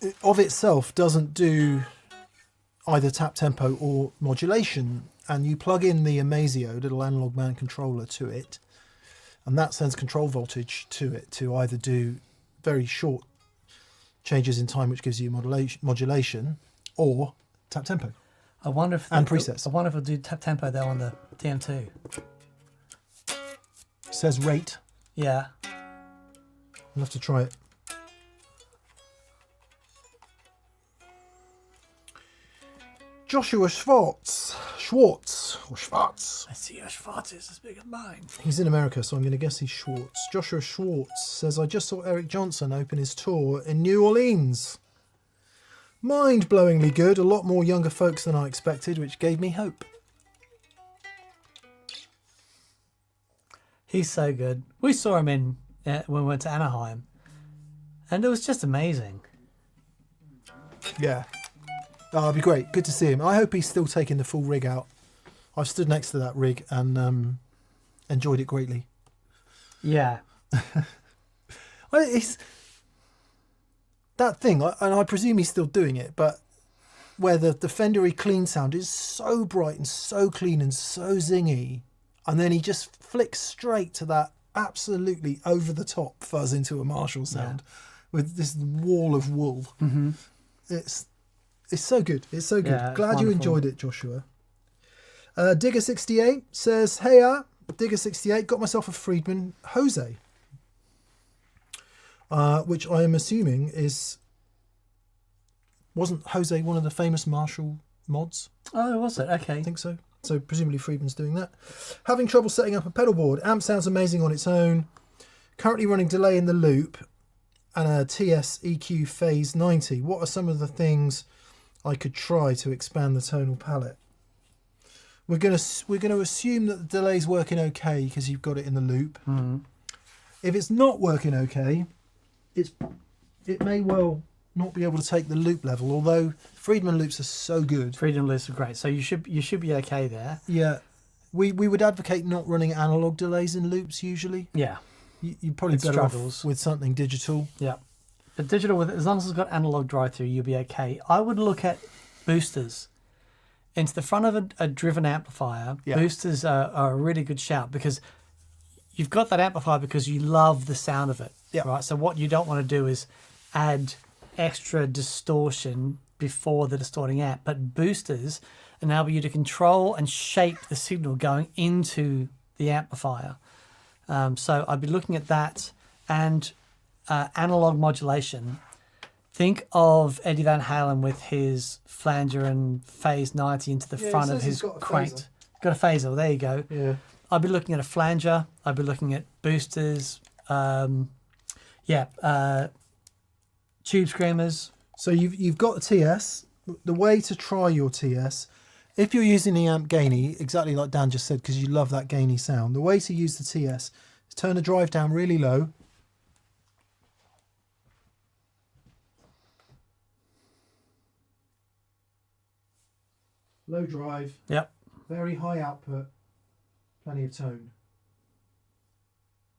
it of itself doesn't do either tap tempo or modulation, and you plug in the Amazio little Analog Man controller to it, and that sends control voltage to it to either do very short changes in time, which gives you modulation, or tap tempo. I wonder if presets. I wonder if it'll do tap tempo though on the TM2. Says rate. Yeah. We'll have to try it. Joshua Schwartz. I see your Schwartz is as big as mine. He's in America, so I'm going to guess he's Schwartz. Joshua Schwartz says, I just saw Eric Johnson open his tour in New Orleans. Mind-blowingly good. A lot more younger folks than I expected, which gave me hope. He's so good. We saw him in when we went to Anaheim, and it was just amazing. Yeah. Oh, it'd be great. Good to see him. I hope he's still taking the full rig out. I've stood next to that rig and enjoyed it greatly. Yeah. Well, it's that thing, and I presume he's still doing it, but where the Fendery clean sound is so bright and so clean and so zingy, and then he just flicks straight to that absolutely over-the-top fuzz into a Marshall sound with this wall of wool. Mm-hmm. It's so good. It's so good. Yeah, it's Glad you wonderful. enjoyed it, Joshua. Digger68 says, hey, Digger68, got myself a Friedman Jose, which I am assuming wasn't Jose one of the famous Marshall mods? Oh, was it? Okay. I think so. So presumably Friedman's doing that. Having trouble setting up a pedal board. Amp sounds amazing on its own. Currently running delay in the loop and a TS EQ phase 90. What are some of the things I could try to expand the tonal palette? We're gonna assume that the delay's working okay because you've got it in the loop. Mm-hmm. If it's not working okay, it may well not be able to take the loop level. Although Friedman loops are so good. Freedom loops are great, so you should be okay there. Yeah, we would advocate not running analog delays in loops usually. Yeah. You're probably It better struggles. off with something digital. Yeah. But digital, as long as it's got analog drive-through, you'll be okay. I would look at boosters. Into the front of a driven amplifier, Yeah. boosters are a really good shout because you've got that amplifier because you love the sound of it. Yeah. Right. So what you don't want to do is add extra distortion before the distorting amp. But boosters enable you to control and shape the signal going into the amplifier. So I'd be looking at that and analog modulation. Think of Eddie Van Halen with his flanger and phase 90 into the Yeah, he front says of he's his got a cranked. phaser. Got a phaser. Well, there you go. Yeah. I'd be looking at a flanger. I'd be looking at boosters. Tube screamers. So you've got a TS. The way to try your TS, if you're using the amp gainy, exactly like Dan just said, because you love that gainy sound, the way to use the TS is turn the drive down really low. Low drive, Yep. very high output, plenty of tone.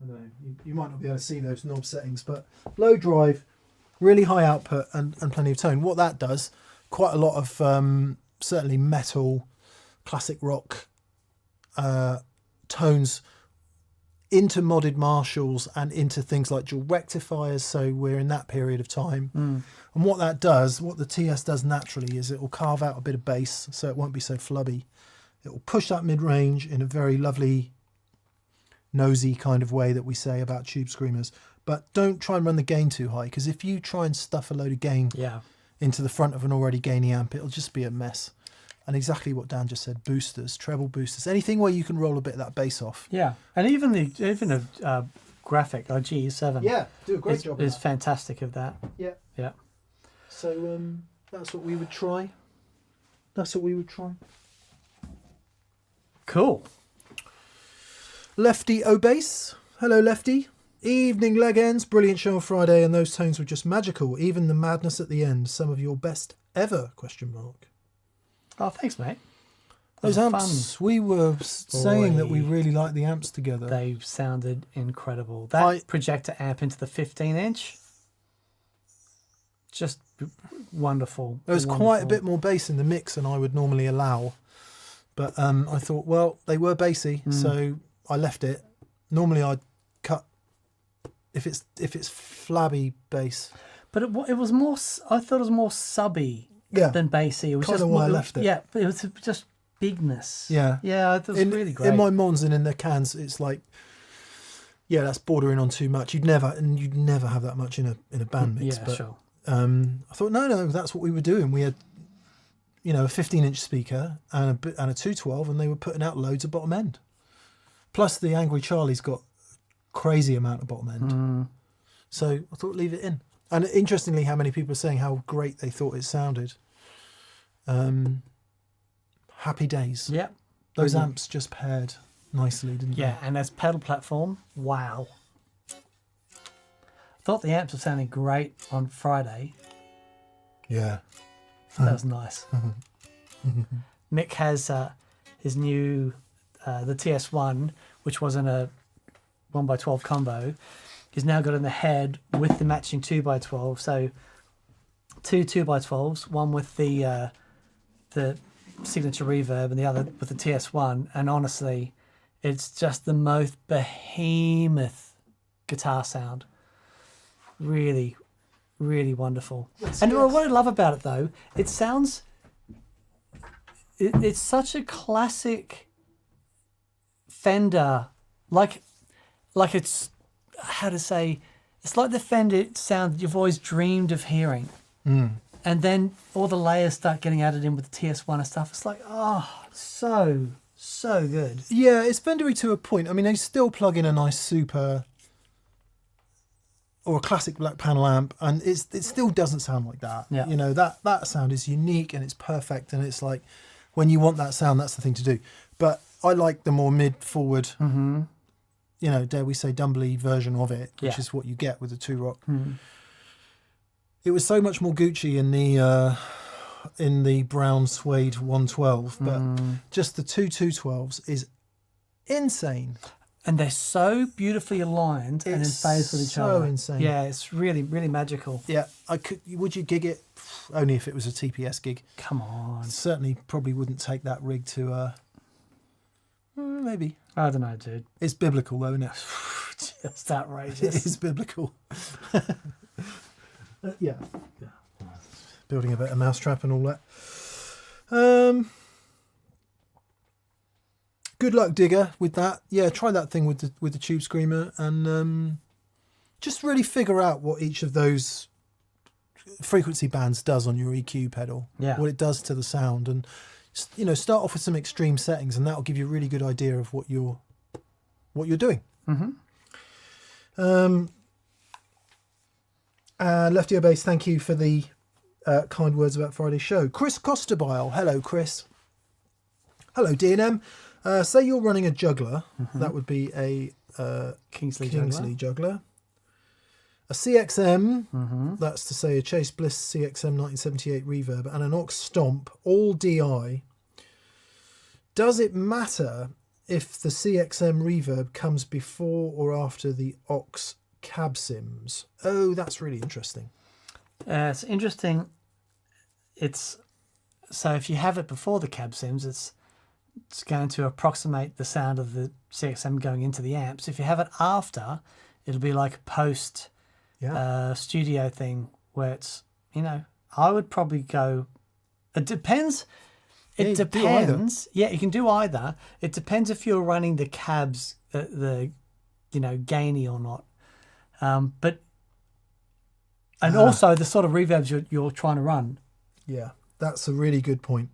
I don't know, you might not be able to see those knob settings, but low drive, really high output and plenty of tone. What that does, quite a lot of certainly metal, classic rock tones into modded Marshalls and into things like dual rectifiers, so we're in that period of time. And what that does, what the TS does naturally, is it will carve out a bit of bass so it won't be so flubby. It will push that mid-range in a very lovely, nosy kind of way that we say about tube screamers. But don't try and run the gain too high, because if you try and stuff a load of gain into the front of an already gainy amp, it'll just be a mess. And exactly what Dan just said, boosters, treble boosters, anything where you can roll a bit of that bass off. Yeah, and even a graphic, like GE7. Yeah, do a great job. Is fantastic of that. Yeah. Yeah. So that's what we would try. That's what we would try. Cool. Lefty O'Bass. Hello, Lefty. Evening leg ends. Brilliant show on Friday, and those tones were just magical. Even the madness at the end. Some of your best ever, question mark. Oh, thanks, mate. Those amps, we were saying that we really like the amps together. They sounded incredible. That projector amp into the 15-inch, just wonderful. There was quite a bit more bass in the mix than I would normally allow. But I thought, well, they were bassy, so I left it. Normally I'd cut if it's flabby bass. But it was more. I thought it was more subby than bassy. It was kind just of why I left it. Yeah, it was just bigness. Yeah, it was really great. In my Mons and in the cans, it's like, yeah, that's bordering on too much. You'd never have that much in a band mix. Yeah, but, sure. I thought no, that's what we were doing. We had, a 15-inch speaker and a 212, and they were putting out loads of bottom end. Plus, the Angry Charlie's got a crazy amount of bottom end. So I thought leave it in. And interestingly, how many people are saying how great they thought it sounded. Happy days. Yeah. Those amps just paired nicely, didn't they? Yeah, and as pedal platform, wow. Thought the amps were sounding great on Friday. Yeah. That was nice. Mick has his new, the TS1, which wasn't a 1x12 combo. He's now got in the head with the matching 2x12. So two 2x12s, one with the signature reverb and the other with the TS1. And honestly, it's just the most behemoth guitar sound. Really, really wonderful. Yes, and what I love about it, though, it sounds... It's such a classic Fender, like it's... How to say... It's like the Fender sound that you've always dreamed of hearing. And then all the layers start getting added in with the TS1 and stuff. It's like, so good. Yeah, it's Fendery to a point. I mean, they still plug in a nice Super or a classic black panel amp, and it still doesn't sound like that. Yeah. That sound is unique and it's perfect, and it's like when you want that sound, that's the thing to do. But I like the more mid-forward, dare we say, Dumbly version of it, which is what you get with the Two Rock. It was so much more Gucci in the brown suede 112, but just the two 212s is insane. And they're so beautifully aligned and in phase with each other. So insane. Yeah, it's really, really magical. Yeah, would you gig it? Only if it was a TPS gig. Come on. Certainly probably wouldn't take that rig to maybe. I don't know, dude. It's biblical though, isn't it? Just outrageous. It is biblical. Yeah. Building a better mousetrap and all that. Good luck, Digger, with that. Yeah, try that thing with the Tube Screamer, and just really figure out what each of those frequency bands does on your EQ pedal. Yeah. What it does to the sound, and start off with some extreme settings, and that'll give you a really good idea of what you're doing. Lefty O'Bass, thank you for the kind words about Friday's show. Chris Costabile, hello Chris. Hello D&M. Say you're running a juggler, that would be a Kingsley juggler. A CXM, that's to say a Chase Bliss CXM 1978 reverb, and an Aux Stomp, all DI. Does it matter if the CXM reverb comes before or after the Aux cab sims? Oh, that's really interesting. It's interesting. So if you have it before the cab sims, it's going to approximate the sound of the CXM going into the amps. If you have it after, it'll be like a post studio thing where it's, I would probably go, it depends. It depends. Yeah, you can do either. It depends if you're running the cabs, the gainy or not. But also the sort of reverbs you're trying to run. Yeah, that's a really good point.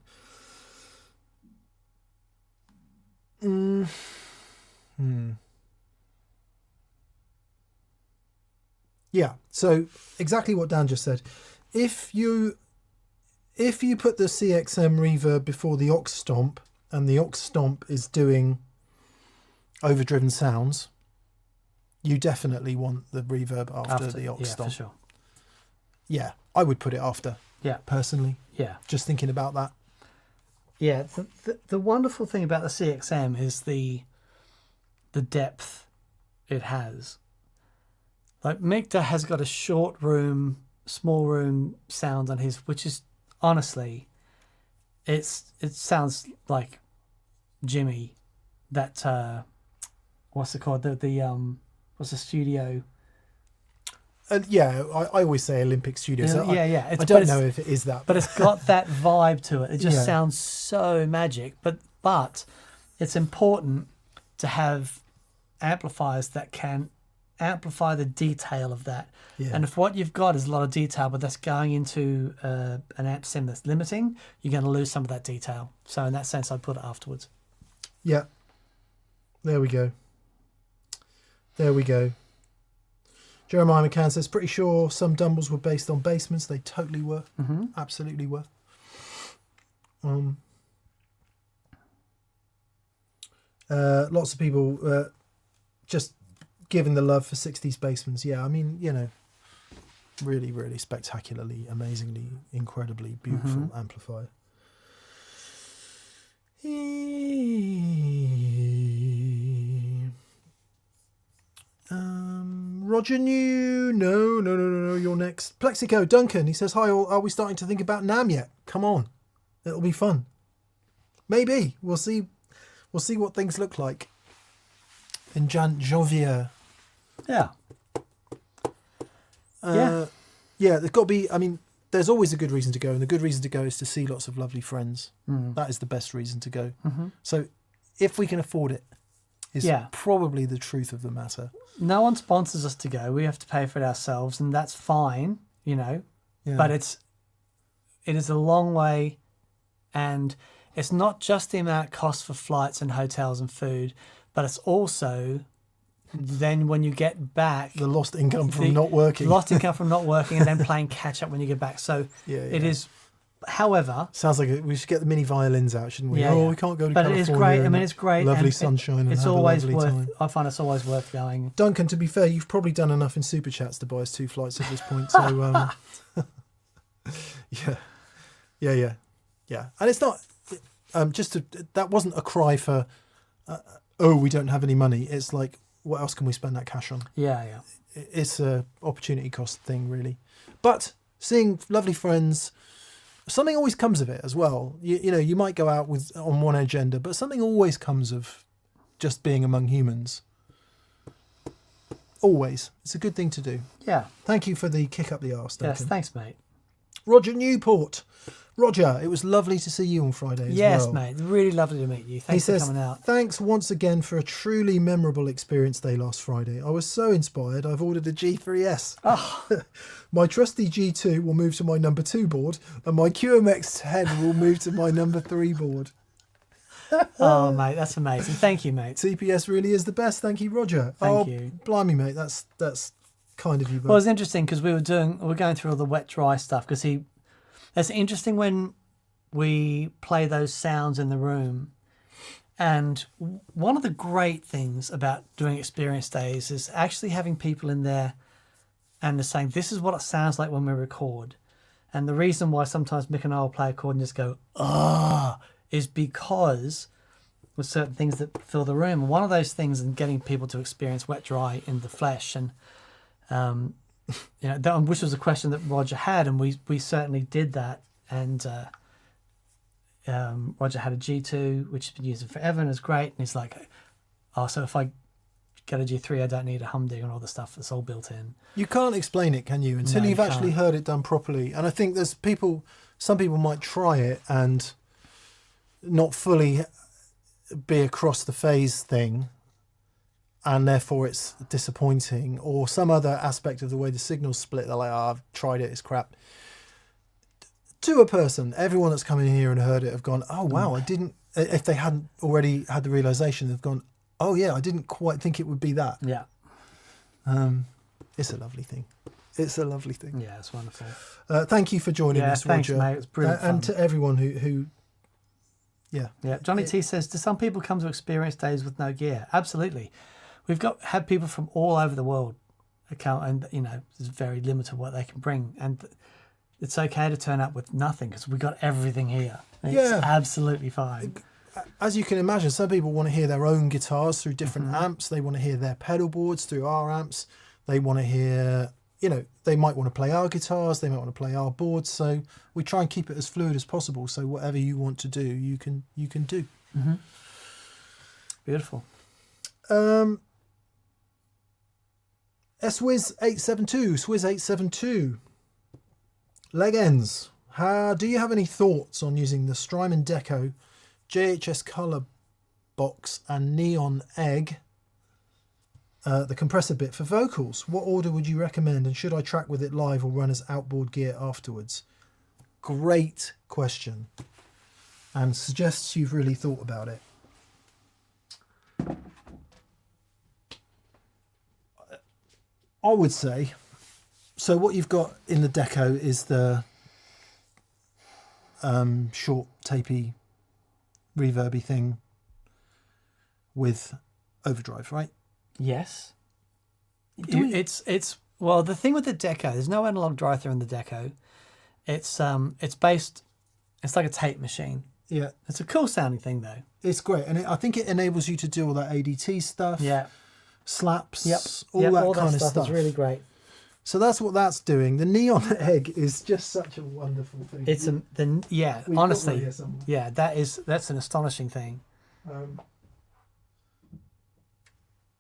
Yeah, so exactly what Dan just said. If you put the CXM reverb before the aux stomp, and the aux stomp is doing overdriven sounds, you definitely want the reverb after the aux stomp. For sure. Yeah, I would put it after. Yeah, personally. Yeah, just thinking about that. Yeah, the wonderful thing about the CXM is the depth it has. Like Mikta has got a short room, small room sound on his, which is honestly, it sounds like Jimmy. That what's it called? What's the studio? Yeah, I always say Olympic Studio. So yeah. I don't know if it is that, but it's got that vibe to it. It just Yeah. sounds so magic. But it's important to have amplifiers that can amplify the detail of that. Yeah. And if what you've got is a lot of detail, but that's going into an amp sim that's limiting, you're going to lose some of that detail. So in that sense, I'd put it afterwards. Yeah. There we go. Jeremiah McCann says, pretty sure some Dumbles were based on basements. They totally were. Mm-hmm. Absolutely were. Lots of people just giving the love for 60s basements. Yeah, I mean, really, really spectacularly, amazingly, incredibly beautiful amplifier. Roger New, no, you're next. Plexico Duncan, he says, hi all, are we starting to think about NAMM yet? Come on, it'll be fun. Maybe we'll see what things look like in janvier. Yeah. Yeah, there's got to be, I mean, there's always a good reason to go, and the good reason to go is to see lots of lovely friends. That is the best reason to go. So if we can afford it, is probably the truth of the matter. No one sponsors us to go. We have to pay for it ourselves, and that's fine, but it is a long way, and it's not just the amount it costs for flights and hotels and food, but it's also then when you get back, the lost income from not working, and then playing catch up when you get back. So it is. However, sounds like we should get the mini violins out, shouldn't we? Yeah, we can't go to but California. It is great. I mean, it's great. Lovely and sunshine. And it's have always a lovely time. I find it's always worth going. Duncan, to be fair, you've probably done enough in super chats to buy us 2 flights at this point. So yeah. And it's not that wasn't a cry for we don't have any money. It's like, what else can we spend that cash on? Yeah. It's a opportunity cost thing, really. But seeing lovely friends, something always comes of it as well. You might go out on one agenda, but something always comes of just being among humans. Always. It's a good thing to do. Yeah. Thank you for the kick up the arse, Duncan. Yes, thanks, mate. Roger Newport. Roger, it was lovely to see you on Friday as well. Yes, mate. Really lovely to meet you. Thanks for coming out. Thanks once again for a truly memorable experience day last Friday. I was so inspired, I've ordered a G3S. Oh. My trusty G2 will move to my number 2 board, and my QMX10 will move to my number 3 board. Oh, mate, that's amazing. Thank you, mate. TPS really is the best. Thank you, Roger. Thank you. Blimey, mate. That's kind of you. Well, it was interesting because we're going through all the wet dry stuff because it's interesting when we play those sounds in the room. And one of the great things about doing experience days is actually having people in there and they're saying, this is what it sounds like when we record. And the reason why sometimes Mick and I will play a chord and just go, is because with certain things that fill the room. And one of those things is getting people to experience wet dry in the flesh. And, which was a question that Roger had, and we certainly did that. And Roger had a G2, which has been using forever and is great. And he's like, so if I get a G3, I don't need a humdinger and all the stuff that's all built in. You can't explain it, can you? Until you've actually heard it done properly. And I think some people might try it and not fully be across the phase thing. and therefore it's disappointing, or some other aspect of the way the signal's split, they're like, oh, I've tried it, it's crap. To a person, everyone that's come in here and heard it have gone, oh wow, I didn't, if they hadn't already had the realization, they've gone, oh yeah, I didn't quite think it would be that. Yeah. It's a lovely thing. It's a lovely thing. Yeah, it's wonderful. Thank you for joining us, thanks, Roger. mate. It's brilliant fun. And to everyone who yeah. Johnny T says, do some people come to experience days with no gear? Absolutely. We've had people from all over the world come, and there's very limited what they can bring, and it's okay to turn up with nothing because we've got everything here. It's absolutely fine. As you can imagine, some people want to hear their own guitars through different amps. They want to hear their pedal boards through our amps. They want to hear, they might want to play our guitars. They might want to play our boards. So we try and keep it as fluid as possible. So whatever you want to do, you can do. Mm-hmm. Beautiful. Swizz872. Leg ends. Do you have any thoughts on using the Strymon Deco JHS Color Box and Neon Egg, the compressor bit for vocals? What order would you recommend, and should I track with it live or run as outboard gear afterwards? Great question, and suggests you've really thought about it. I would say, so what you've got in the Deco is the short, tapey, reverby thing with overdrive, right? Yes. Well, the thing with the Deco, there's no analog drive-through in the Deco. It's like a tape machine. Yeah. It's a cool sounding thing though. It's great, and I think it enables you to do all that ADT stuff. Yeah. Slaps. Yep. All that kind of stuff. Is really great. So that's what that's doing. The Neon Egg is just such a wonderful thing. Honestly, that's an astonishing thing.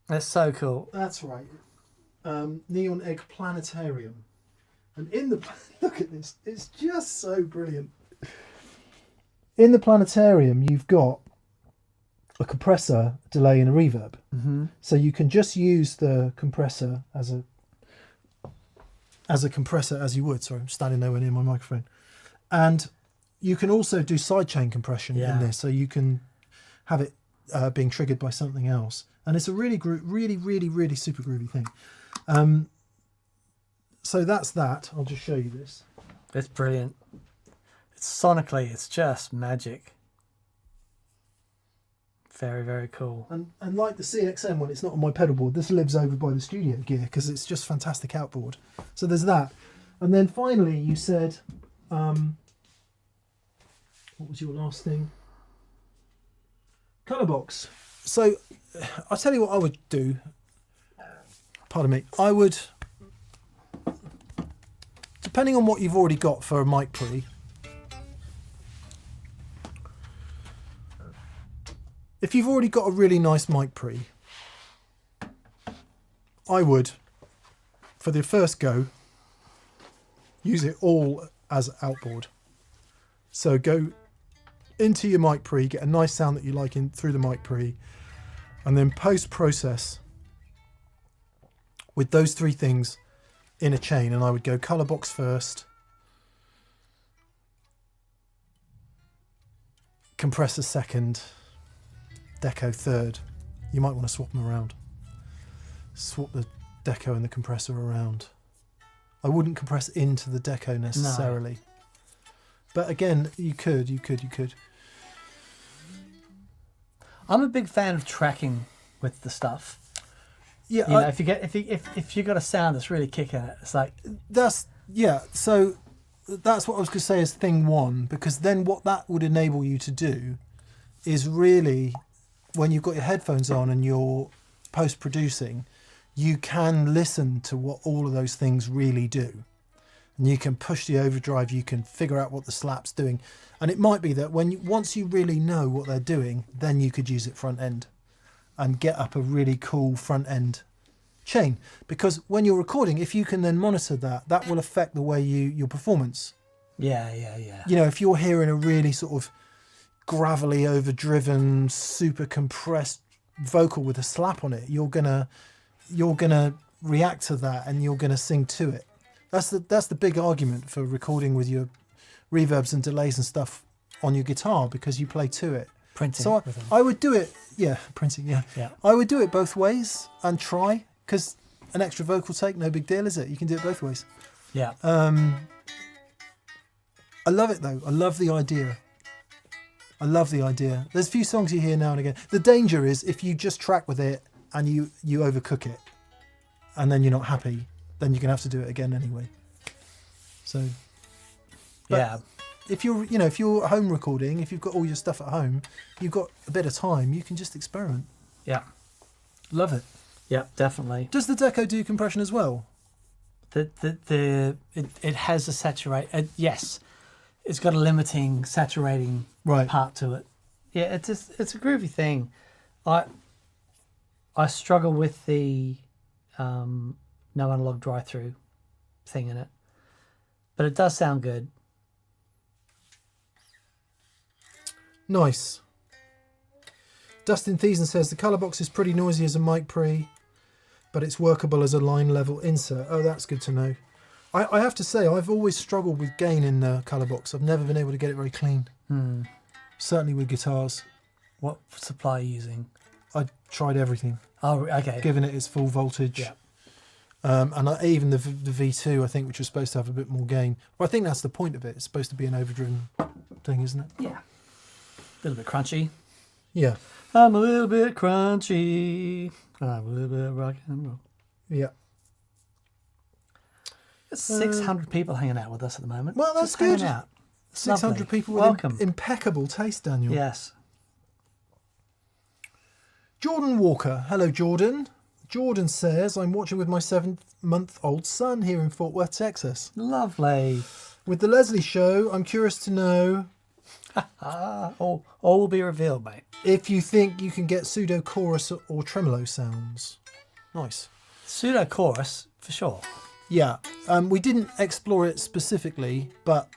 That's so cool. That's right. Neon Egg Planetarium, and in the look at this, it's just so brilliant. In the planetarium, you've got a compressor, delay, and a reverb. Mm-hmm. So you can just use the compressor as a compressor as you would. Sorry, I'm standing nowhere near my microphone. And you can also do sidechain compression in this, so you can have it being triggered by something else. And it's a really super groovy thing. So that's that. I'll just show you this. It's brilliant. Sonically, it's just magic. Very, very cool. And like the CXM, when it's not on my pedal board, this lives over by the studio gear because it's just fantastic outboard. So there's that. And then finally, you said, what was your last thing? Colour box. So I'll tell you what I would do. Pardon me. I would, depending on what you've already got for a mic pre, if you've already got a really nice mic pre, I would, for the first go, use it all as outboard. So go into your mic pre, get a nice sound that you like in through the mic pre, and then post-process with those three things in a chain. And I would go colour box first, compressor second, Deco third. You might want to swap them around. Swap the Deco and the compressor around. I wouldn't compress into the Deco necessarily. No. But again, you could. I'm a big fan of tracking with the stuff. Yeah, if you got a sound that's really kicking it, it's like So that's what I was going to say as thing one, because then what that would enable you to do is really, when you've got your headphones on and you're post-producing, you can listen to what all of those things really do. And you can push the overdrive, you can figure out what the slap's doing. And it might be that once you really know what they're doing, then you could use it front end and get up a really cool front end chain. Because when you're recording, if you can then monitor that will affect the way your performance. Yeah. If you're hearing a really sort of gravelly, overdriven, super compressed vocal with a slap on it, you're gonna react to that and you're gonna sing to it. That's the big argument for recording with your reverbs and delays and stuff on your guitar, because you play to it. Printing. So with them. I would do it, printing, Yeah. I would do it both ways and try, because an extra vocal take, no big deal, is it? You can do it both ways. Yeah. I love it though. I love the idea. There's a few songs you hear now and again. The danger is if you just track with it and you overcook it, and then you're not happy, then you're gonna have to do it again anyway. So, but Yeah. if you're home recording, if you've got all your stuff at home, you've got a bit of time, you can just experiment. Yeah. Love it. Yeah, definitely. Does the Deco do compression as well? It has a saturate. Yes, it's got a limiting saturating Right. part to it. Yeah, it's a groovy thing. I struggle with the no analog drive through thing in it, but it does sound good. Nice. Dustin Thiessen says the colour box is pretty noisy as a mic pre, but it's workable as a line level insert. Oh, that's good to know. I have to say, I've always struggled with gain in the colour box. I've never been able to get it very clean. Certainly with guitars. What supply are you using? I tried everything, Oh, okay. given it its full voltage. Yeah. Even the V2, I think, which was supposed to have a bit more gain. Well, I think that's the point of it. It's supposed to be an overdriven thing, isn't it? Yeah. A little bit crunchy. Yeah. I'm a little bit crunchy. I'm a little bit rock and roll. Yeah. There's 600 people hanging out with us at the moment. Well, that's Just hanging good. out. 600 Lovely. people with Welcome. impeccable taste, Daniel. Yes. Jordan Walker. Hello, Jordan. Jordan says, I'm watching with my 7-month-old son here in Fort Worth, Texas. Lovely. With the Leslie Show, I'm curious to know All will be revealed, mate. if you think you can get pseudo chorus or tremolo sounds. Nice. Pseudo chorus, for sure. Yeah, we didn't explore it specifically, but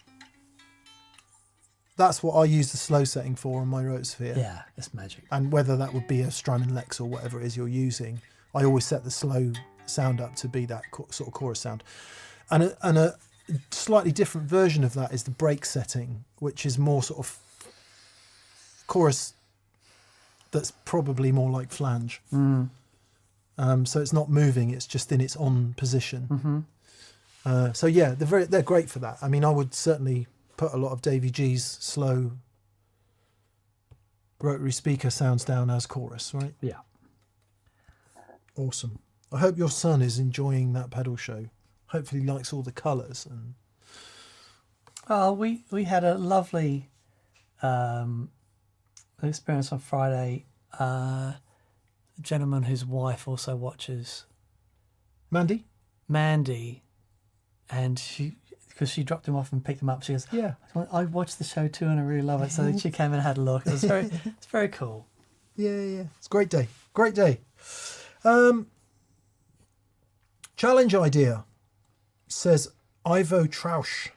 that's what I use the slow setting for on my Rotosphere. Yeah, it's magic. And whether that would be a Strymon Lex or whatever it is you're using, I always set the slow sound up to be that sort of chorus sound. And a slightly different version of that is the break setting, which is more sort of chorus that's probably more like flange. So it's not moving, it's just in its on position. So yeah, they're great for that. I mean, I would certainly put a lot of Davy G's slow rotary speaker sounds down as chorus, right? Yeah. Awesome. I hope your son is enjoying that pedal show. Hopefully he likes all the colours. And Oh, we had a lovely experience on Friday. A gentleman whose wife also watches, Mandy? Mandy, and because she dropped him off and picked him up, she goes, Yeah. I watched the show too and I really love it. So she came and had a look. It's very cool. Yeah. It's a great day. Great day. Challenge idea, says Ivo Trausch.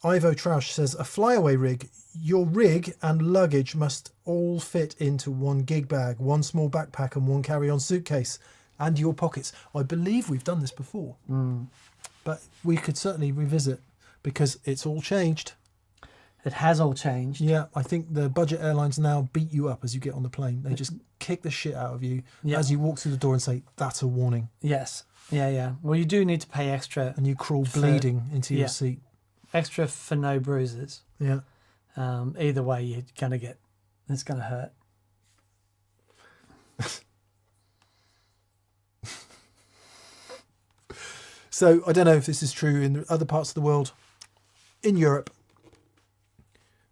Ivo Trausch says, a flyaway rig. Your rig and luggage must all fit into one gig bag, one small backpack and one carry-on suitcase, and your pockets. I believe we've done this before, but we could certainly revisit because it's all changed. It has all changed. Yeah, I think the budget airlines now beat you up as you get on the plane. They just kick the shit out of you as you walk through the door and say, that's a warning. Yes. Yeah. Well, you do need to pay extra. And you crawl bleeding into your seat. Extra for no bruises. Yeah. Either way, it's going to hurt. So I don't know if this is true in other parts of the world. In Europe,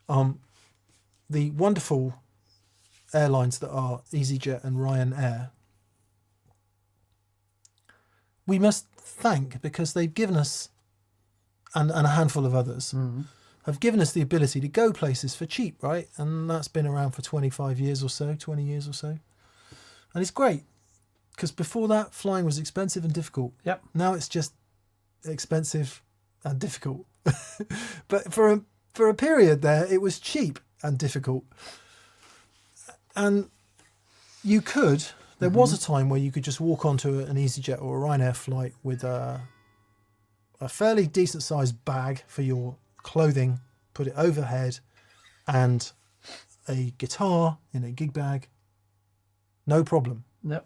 the wonderful airlines that are EasyJet and Ryanair, we must thank, because they've given us, and a handful of others, have given us the ability to go places for cheap, right? And that's been around for 25 years or so, 20 years or so. And it's great, because before that, flying was expensive and difficult. Yep. Now it's just expensive and difficult. But for a period there, it was cheap and difficult. And you could. There was a time where you could just walk onto an EasyJet or a Ryanair flight with a fairly decent sized bag for your clothing, put it overhead, and a guitar in a gig bag. No problem. Yep.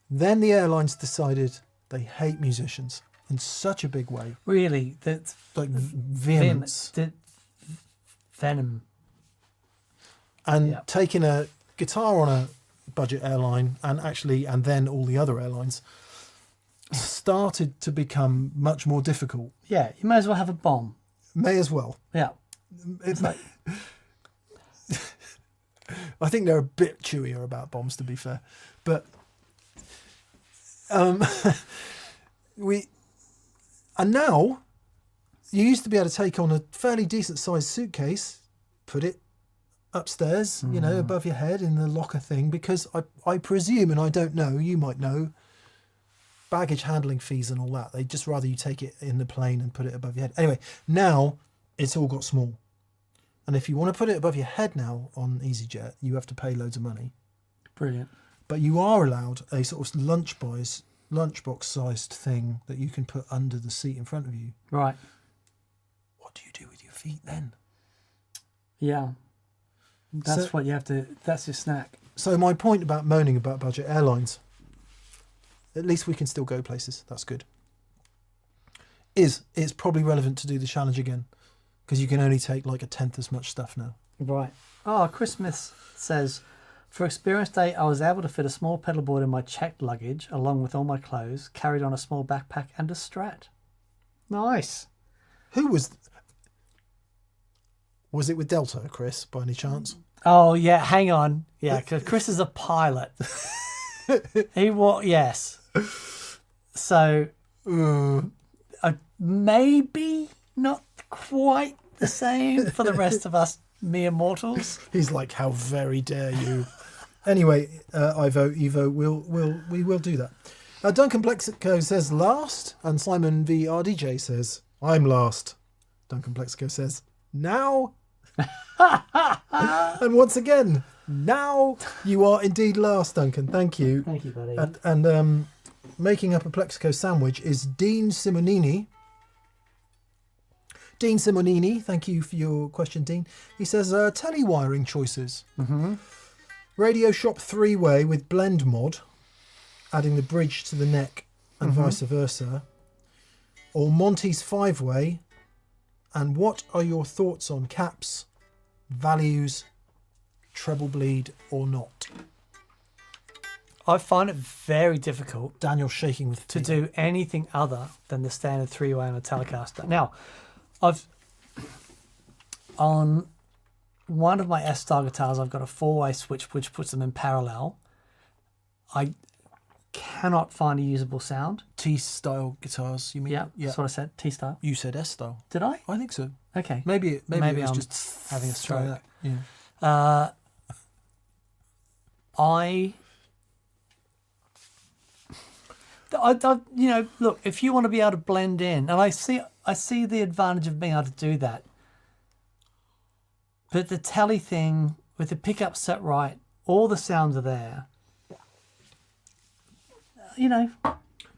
Then the airlines decided they hate musicians in such a big way. Really, that's Like vehemence. Venom. And Yep. taking a guitar on a budget airline and then all the other airlines started to become much more difficult. Yeah, you may as well have a bomb. May as well. Yeah. It's like, I think they're a bit chewier about bombs, to be fair. But and now you used to be able to take on a fairly decent sized suitcase, put it upstairs, above your head in the locker thing, because I presume, and I don't know, you might know, baggage handling fees and all that. They'd just rather you take it in the plane and put it above your head. Anyway, now it's all got small. And if you want to put it above your head now on EasyJet, you have to pay loads of money. Brilliant. But you are allowed a sort of lunchbox sized thing that you can put under the seat in front of you. Right. What do you do with your feet then? Yeah. That's what you have to... That's your snack. So my point about moaning about budget airlines, at least we can still go places. That's good. It's probably relevant to do the challenge again, because you can only take like a tenth as much stuff now. Right. Oh, Chris Smith says, for experience day, I was able to fit a small pedalboard in my checked luggage, along with all my clothes, carried on a small backpack and a Strat. Nice. Who was... Was it with Delta, Chris, by any chance? Oh, yeah, hang on. Yeah, because Chris is a pilot. Yes. So, maybe not quite the same for the rest of us mere mortals. He's like, how very dare you. Anyway, I vote, Evo, we will do that. Duncan Plexico says last, and Simon V. RDJ says, I'm last. Duncan Plexico says, now. And once again, now you are indeed last, Duncan. Thank you. Thank you, buddy. And making up a Plexico sandwich is Dean Simonini. Dean Simonini, thank you for your question, Dean. He says, telewiring choices. Mm-hmm. Radio Shop 3-way with blend mod, adding the bridge to the neck and vice versa. Or Monty's 5-way. And what are your thoughts on caps, values, treble bleed or not? I find it very difficult Daniel's shaking with to teeth. do anything other than the standard 3-way on a Telecaster. Now, I've on one of my S-style guitars, I've got a 4-way switch which puts them in parallel. I cannot find a usable sound. T-style guitars, you mean? Yeah, that's what I said. T-style. You said S-style. Did I? I think so. Okay. Maybe it was I'm just having a stroke. like that. Yeah. Look, if you want to be able to blend in, and I see the advantage of being able to do that. But the telly thing with the pickup set right, all the sounds are there.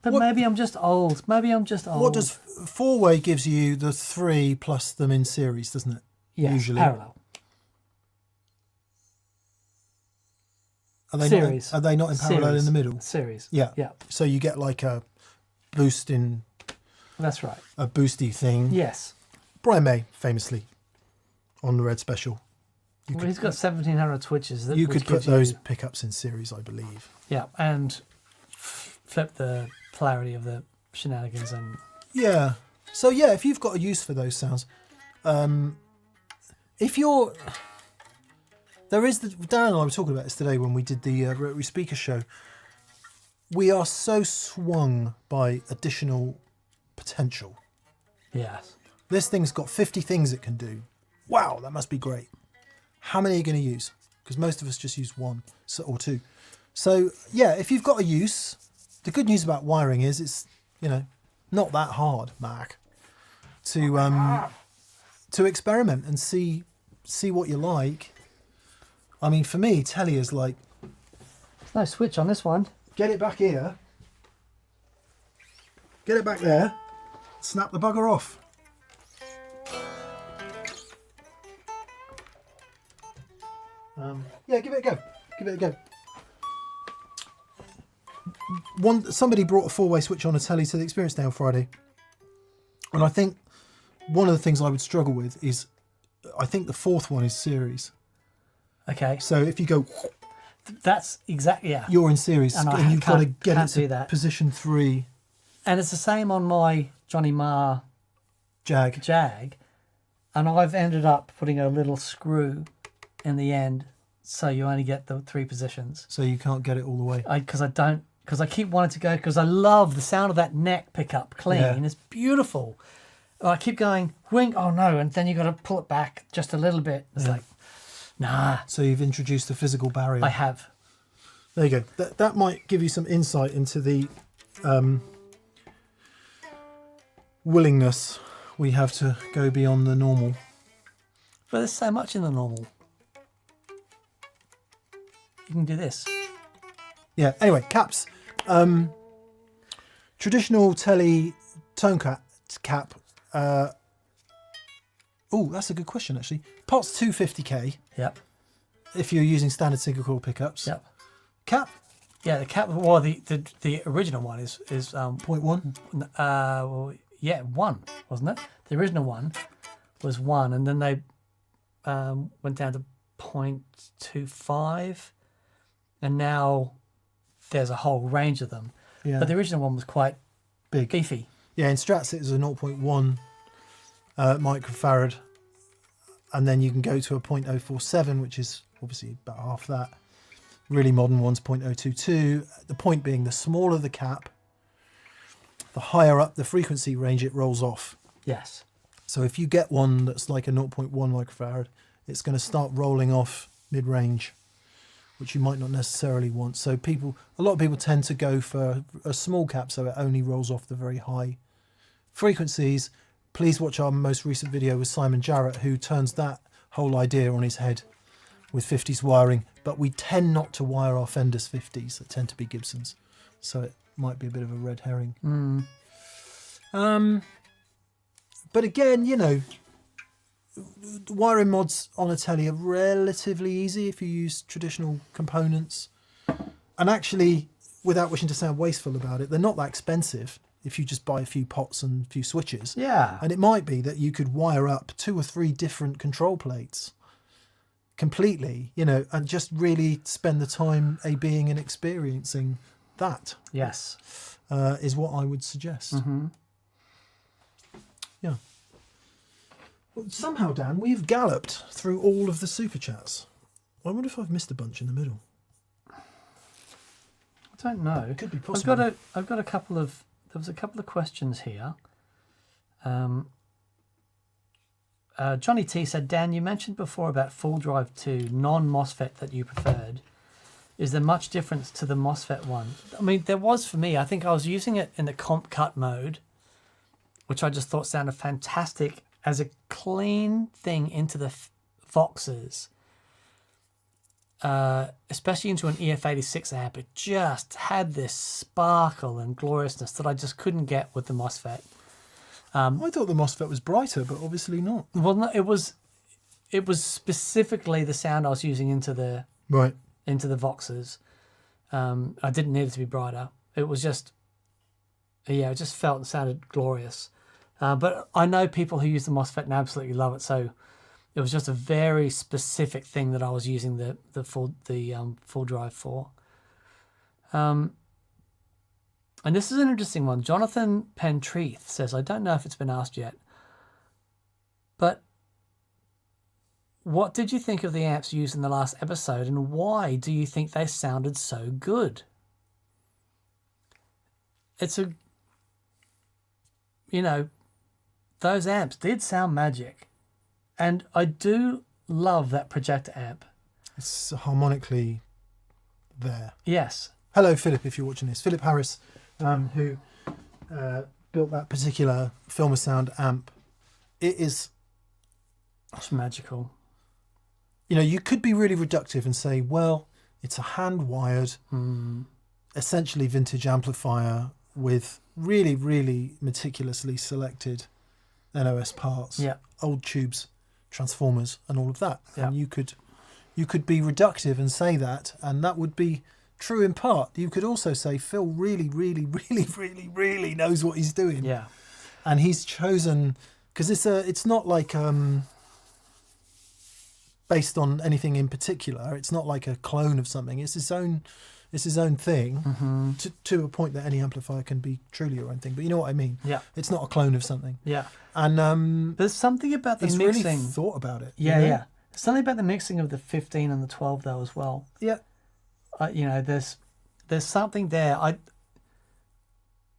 But maybe I'm just old. What does 4-way gives you the 3 plus them in series, doesn't it? Yeah, usually. parallel. Are they Series. Are they not in parallel Series. in the middle? Series. Yeah. Yeah. So you get like a boost in That's right. a boosty thing. Yes. Brian May, famously, on the Red Special. He's got 1,700 switches. You could put those pickups in series, I believe. Yeah, and flip the polarity of the shenanigans and... Yeah. So yeah, if you've got a use for those sounds, if you're... Darren and I were talking about this today when we did the Rotary Speaker Show. We are so swung by additional potential. Yes. This thing's got 50 things it can do. Wow, that must be great. How many are you going to use? Because most of us just use one or two. So yeah, if you've got a use, the good news about wiring is it's not that hard, Mac, to experiment and see what you like. I mean, for me, telly is like, There's no switch on this one. get it back here, get it back there, snap the bugger off. Yeah, give it a go. Give it a go. Somebody brought a 4-way switch on a telly to the Experience Day on Friday, and I think one of the things I would struggle with is, I think the 4th one is series. Okay. So if you go, That's exactly, yeah. you're in series, And I and you've got to can't- get it can't do to that. position 3 And it's the same on my Johnny Marr Jag. Jag. And I've ended up putting a little screw in the end, so you only get the 3 positions. So you can't get it all the way. Because I keep wanting to go, because I love the sound of that neck pickup clean. Yeah. It's beautiful. I keep going, wing, oh no, and then you got to pull it back just a little bit. It's like, nah, So you've introduced a physical barrier. I have. There you go. That might give you some insight into the willingness we have to go beyond the normal. But there's so much in the normal. You can do this. Yeah, anyway, caps. Traditional telly tone cap. Oh, that's a good question, actually. Pot's 250k Yep. if you're using standard single coil pickups. Yep. Cap, Yeah, the cap. Well, the original one is 0.1. well, yeah, 1, wasn't it? The original one was 1, and then they went down to 0.25, and now there's a whole range of them. Yeah, But the original one was quite big. beefy. Yeah, in Strats it is a 0.1 microfarad, and then you can go to a 0.047, which is obviously about half that. Really modern one's 0.022. The point being, the smaller the cap, the higher up the frequency range it rolls off. Yes. So if you get one that's like a 0.1 microfarad, it's going to start rolling off mid-range, which you might not necessarily want. So a lot of people tend to go for a small cap, so it only rolls off the very high frequencies. Please watch our most recent video with Simon Jarrett, who turns that whole idea on his head with 50s wiring. But we tend not to wire our Fenders 50s; they tend to be Gibsons, so it might be a bit of a red herring. But again, you know, wiring mods on a telly are relatively easy if you use traditional components, and actually, without wishing to sound wasteful about it, they're not that expensive if you just buy a few pots and a few switches. Yeah. And it might be that you could wire up 2 or 3 different control plates completely, you know, and just really spend the time being and experiencing that. Yes. Is what I would suggest. Yeah. Well, somehow, Dan, we've galloped through all of the super chats. I wonder if I've missed a bunch in the middle. I don't know. Could be possible. I've got a couple of. There was a couple of questions here. Johnny T said, Dan, you mentioned before about full drive 2 non-MOSFET that you preferred. Is there much difference to the MOSFET one? I mean, there was for me. I think I was using it in the comp cut mode, which I just thought sounded fantastic as a clean thing into the Voxes, especially into an EF86 amp. It just had this sparkle and gloriousness that I just couldn't get with the MOSFET. I thought the MOSFET was brighter, but obviously not. Well, no, it was specifically the sound I was using into the Right. Voxes. I didn't need it to be brighter. It was just, yeah, it just felt and sounded glorious. But I know people who use the MOSFET and absolutely love it. So it was just a very specific thing that I was using the full drive for. And this is an interesting one. Jonathan Pentreath says, I don't know if it's been asked yet, but what did you think of the amps used in the last episode, and why do you think they sounded so good? Those amps did sound magic. And I do love that projector amp. It's harmonically there. Yes. Hello, Philip, if you're watching this. Philip Harris, who built that particular Filmer Sound amp. It is... It's magical. you know, you could be really reductive and say, well, it's a hand-wired, essentially vintage amplifier with really, really meticulously selected NOS parts, Yeah. old tubes, transformers, and all of that. Yeah. And you could be reductive and say that, and that would be true in part. You could also say Phil really, really, really, really, really knows what he's doing. Yeah. And he's chosen, because it's not like based on anything in particular. It's not like a clone of something. It's his own thing, to a point that any amplifier can be truly your own thing. But you know what I mean? Yeah. It's not a clone of something. Yeah. And There's something about the he's mixing. really thought about it. Yeah, you know? yeah. There's something about the mixing of the 15 and the 12 though as well. Yeah. You know, there's something there.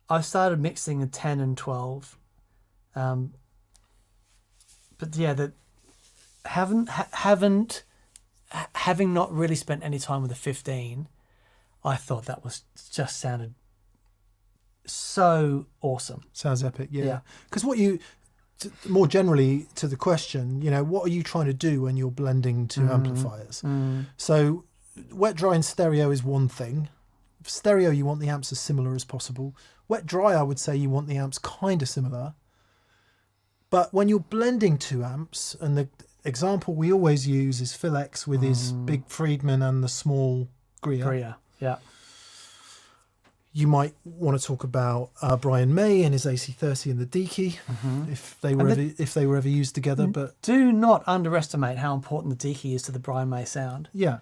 I started mixing a 10 and 12, but yeah, that having not really spent any time with the 15, I thought that was just sounded so awesome. Sounds epic. Yeah. Yeah. Because more generally to the question, you know, what are you trying to do when you're blending two amplifiers? So wet, dry and stereo is one thing. For stereo, you want the amps as similar as possible. Wet, dry, I would say you want the amps kind of similar. But when you're blending two amps, and the example we always use is Phil X with his big Friedman and the small Greer. Yeah. You might want to talk about Brian May and his AC30 and the Deaky, if they were ever used together. But do not underestimate how important the Deaky is to the Brian May sound. yeah,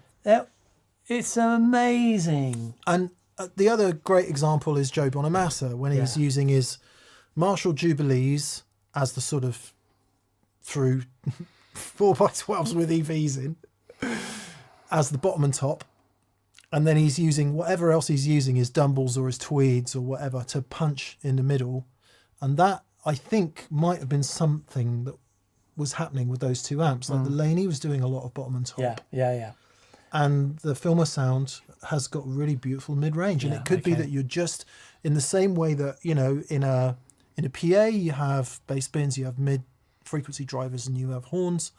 It's amazing. and the other great example is Joe Bonamassa when he's using his Marshall Jubilees as the sort of through 4x12s with EVs in as the bottom and top. And then he's using whatever else he's using, his Dumbles or his Tweeds or whatever, to punch in the middle. And that, I think, might have been something that was happening with those two amps. Like the Laney was doing a lot of bottom and top. Yeah. And the Filmer sound has got really beautiful mid-range. And Yeah, it could be that you're just, in the same way that, you know, in a PA, you have bass bins, you have mid-frequency drivers, and you have horns.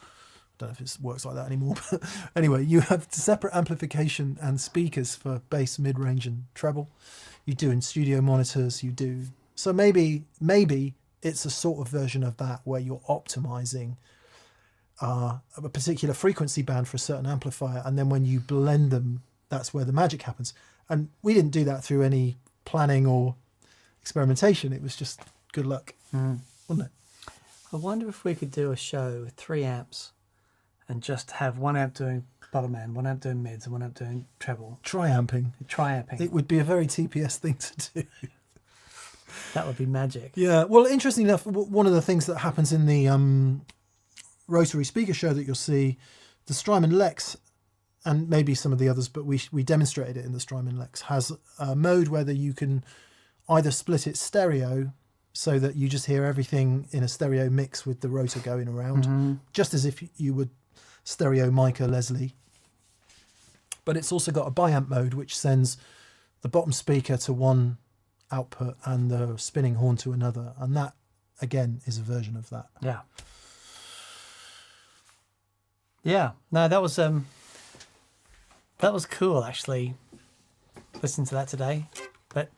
Don't know if it works like that anymore, but anyway, you have separate amplification and speakers for bass, mid-range and treble. You do in studio monitors, you do. So maybe it's a sort of version of that where you're optimizing a particular frequency band for a certain amplifier, and then when you blend them, that's where the magic happens. And we didn't do that through any planning or experimentation. It was just good luck, wasn't it? I wonder if we could do a show with 3 amps and just have one amp doing bottom end, one amp doing mids, and one amp doing treble. Tri-amping. Tri-amping. It would be a very TPS thing to do. That would be magic. Yeah. Well, interestingly enough, one of the things that happens in the rotary speaker show that you'll see, the Strymon Lex, and maybe some of the others, but we demonstrated it in the Strymon Lex, has a mode where you can either split it stereo so that you just hear everything in a stereo mix with the rotor going around, just as if you would stereo mic a Leslie. But it's also got a biamp mode, which sends the bottom speaker to one output and the spinning horn to another. And that, again, is a version of that. Yeah. Yeah. No, that was cool, actually, listening to that today. But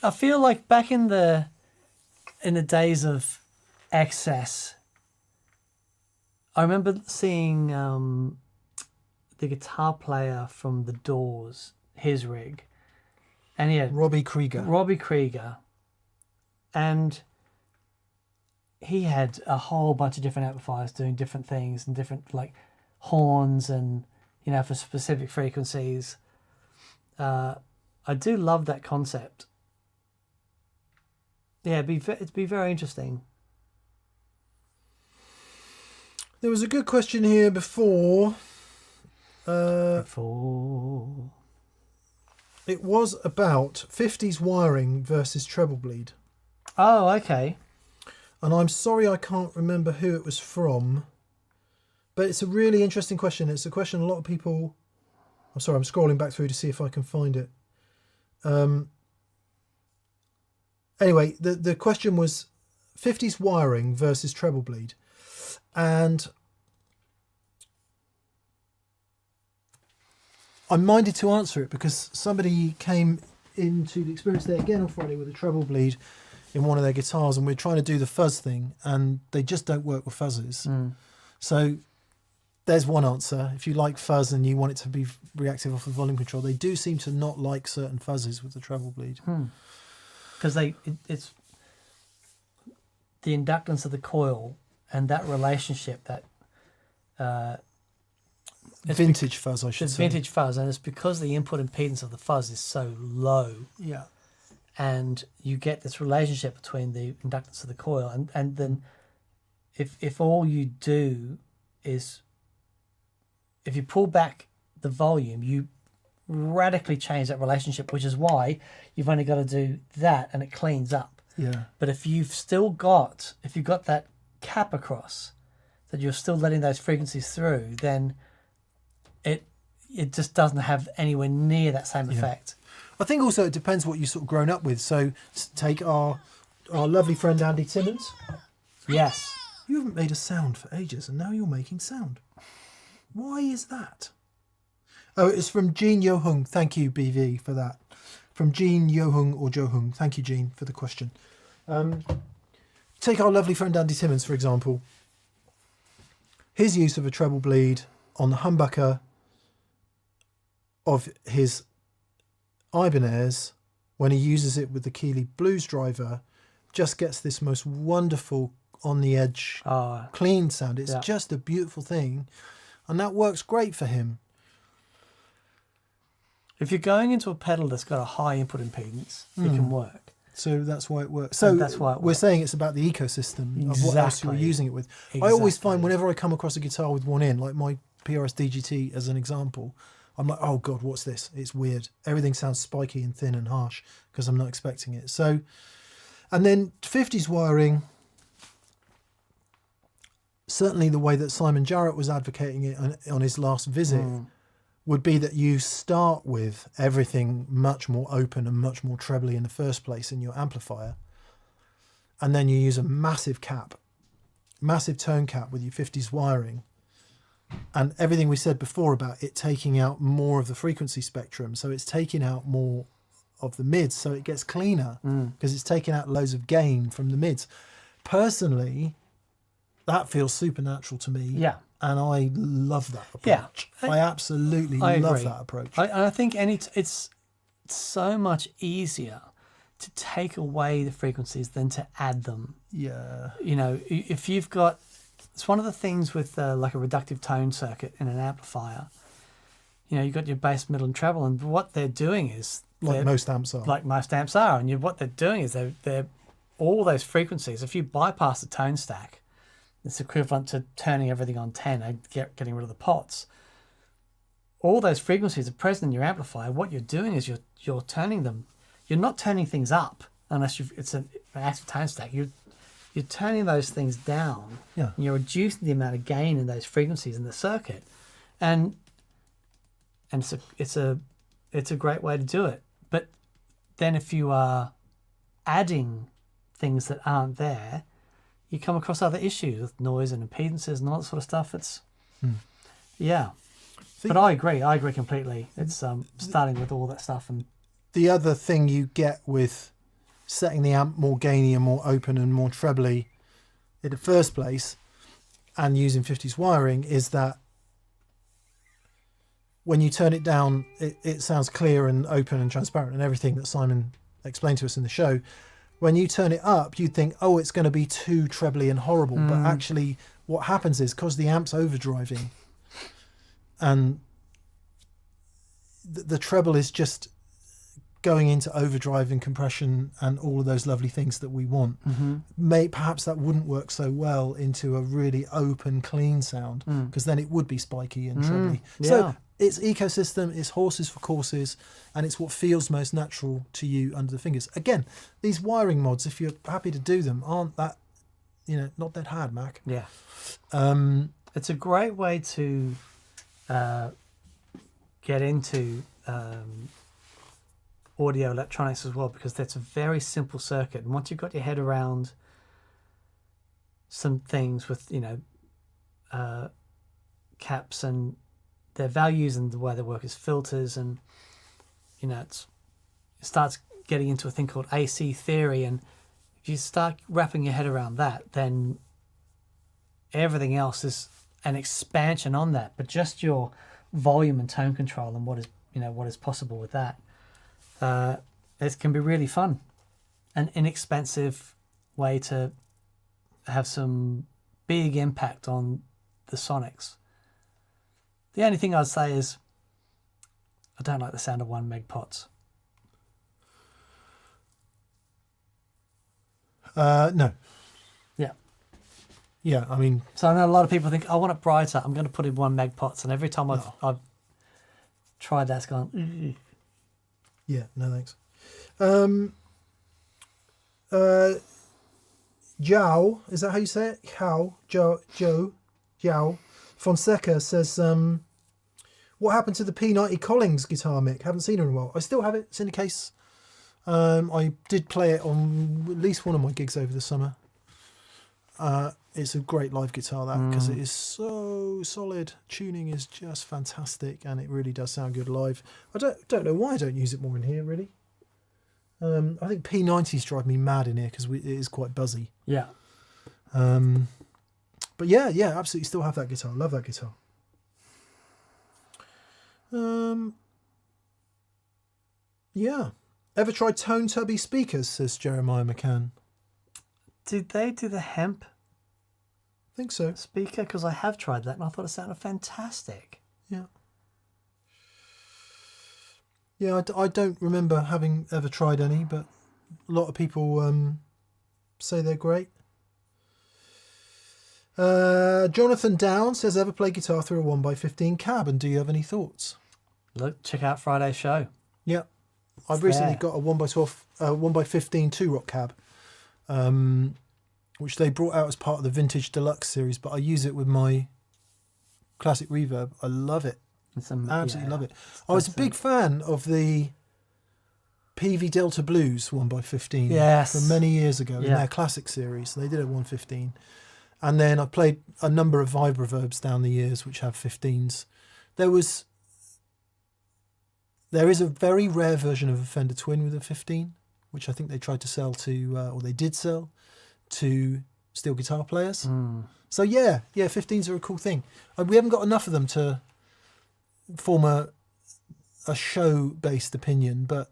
I feel like back in the days of excess, I remember seeing the guitar player from The Doors, his rig, and he had Robbie Krieger. And he had a whole bunch of different amplifiers doing different things and different like horns and, you know, for specific frequencies. I do love that concept. Yeah, it'd be very interesting. There was a good question here before. It was about 50s wiring versus treble bleed. Oh, okay. And I'm sorry I can't remember who it was from. But it's a really interesting question. It's a question a lot of people... I'm sorry, I'm scrolling back through to see if I can find it. Anyway, the question was 50s wiring versus treble bleed. And I'm minded to answer it because somebody came into the experience there again on Friday with a treble bleed in one of their guitars, and we're trying to do the fuzz thing, and they just don't work with fuzzes. So there's one answer. If you like fuzz and you want it to be reactive off the volume control, they do seem to not like certain fuzzes with the treble bleed. Because it's the inductance of the coil and that relationship that Vintage fuzz, I should it's say. vintage fuzz, and it's because the input impedance of the fuzz is so low, Yeah. and you get this relationship between the inductance of the coil, and then if all you do is, if you pull back the volume, you radically change that relationship, which is why you've only got to do that and it cleans up. Yeah. But if you've got that cap across, that you're still letting those frequencies through, then it just doesn't have anywhere near that same effect. I think also it depends what you've sort of grown up with. So take our lovely friend Andy Timmons. Yes. You haven't made a sound for ages, and now you're making sound. Why is that? Oh, it's from Jean Yohung. Thank you, BV, for that. From Jean Yohung or Johung. Thank you, Jean, for the question. Take our lovely friend Andy Timmons, for example. His use of a treble bleed on the humbucker of his Ibanez, when he uses it with the Keeley Blues driver, just gets this most wonderful on the edge clean sound. It's just a beautiful thing, and that works great for him. If you're going into a pedal that's got a high input impedance, it can work. So that's why it works. So that's why we're saying it's about the ecosystem of what else you're using it with. I always find whenever I come across a guitar with one in, like my PRS DGT as an example, I'm like, oh God, what's this? It's weird. Everything sounds spiky and thin and harsh because I'm not expecting it. So, and then 50s wiring, certainly the way that Simon Jarrett was advocating it on his last visit would be that you start with everything much more open and much more trebly in the first place in your amplifier. And then you use a massive tone cap with your 50s wiring. And everything we said before about it taking out more of the frequency spectrum. So it's taking out more of the mids, so it gets cleaner because it's taking out loads of gain from the mids. Personally, that feels supernatural to me. Yeah. And I love that approach. Yeah. I absolutely love that approach. I think it's so much easier to take away the frequencies than to add them. Yeah. You know, if you've got, it's one of the things with like a reductive tone circuit in an amplifier. You know, you've got your bass, middle, and treble, and what they're doing is like most amps are. And what they're doing is they're all those frequencies. If you bypass the tone stack, it's equivalent to turning everything on 10 and getting rid of the pots. All those frequencies are present in your amplifier. What you're doing is you're turning them. You're not turning things up unless it's an active tone stack. You're turning those things down. Yeah. And you're reducing the amount of gain in those frequencies in the circuit, and it's a great way to do it. But then if you are adding things that aren't there, you come across other issues with noise and impedances and all that sort of stuff. It's But I agree completely. It's starting with all that stuff. And the other thing you get with setting the amp more gainy and more open and more trebly in the first place and using 50s wiring is that when you turn it down, it sounds clear and open and transparent and everything that Simon explained to us in the show. When you turn it up, you'd think, oh, it's going to be too trebly and horrible. But actually what happens is because the amp's overdriving and the treble is just going into overdrive and compression and all of those lovely things that we want. Perhaps that wouldn't work so well into a really open, clean sound because then it would be spiky and trebly. Yeah. So it's ecosystem, it's horses for courses, and it's what feels most natural to you under the fingers. Again, these wiring mods, if you're happy to do them, aren't that, not that hard, Mac. Yeah. It's a great way to get into audio electronics as well, because that's a very simple circuit. And once you've got your head around some things with, caps and their values and the way they work as filters, and it starts getting into a thing called AC theory, and if you start wrapping your head around that, then everything else is an expansion on that. But just your volume and tone control and what is possible with that, it can be really fun, an inexpensive way to have some big impact on the sonics. The only thing I'd say is I don't like the sound of 1 meg pots. No. Yeah. I mean, So I know a lot of people think, I want it brighter, I'm going to put in 1 meg pots, and every time I've tried that, it's gone. Ugh. yeah, no thanks. Joe, is that how you say it? Joe Fonseca says, what happened to the P90 Collings guitar, Mick? Haven't seen her in a while. I still have it. It's in the case. I did play it on at least one of my gigs over the summer. It's a great live guitar, that, because it is so solid. Tuning is just fantastic, and it really does sound good live. I don't know why I don't use it more in here, really. I think P90s drive me mad in here because it is quite buzzy. Yeah. But yeah, absolutely still have that guitar. Love that guitar. Yeah. Ever tried Tone Tubby speakers, says Jeremiah McCann. Did they do the hemp Think so. speaker? Because I have tried that and I thought it sounded fantastic. Yeah. Yeah, I don't remember having ever tried any, but a lot of people say they're great. Jonathan Down says, ever play guitar through a 1x15 cab, and do you have any thoughts? Look, check out Friday's show. Yeah. I've recently there. got a 1x12, 1x15 2-rock cab, which they brought out as part of the Vintage Deluxe series, but I use it with my classic reverb. I love it. Absolutely love it. I was a big fan of the PV Delta Blues 1x15 from many years ago in their classic series. They did it 115. And then I played a number of vibroverbs down the years which have 15s. There is a very rare version of a Fender Twin with a 15, which I think they tried to sell to, or they did sell to steel guitar players. So yeah, 15s are a cool thing. We haven't got enough of them to form a show-based opinion, but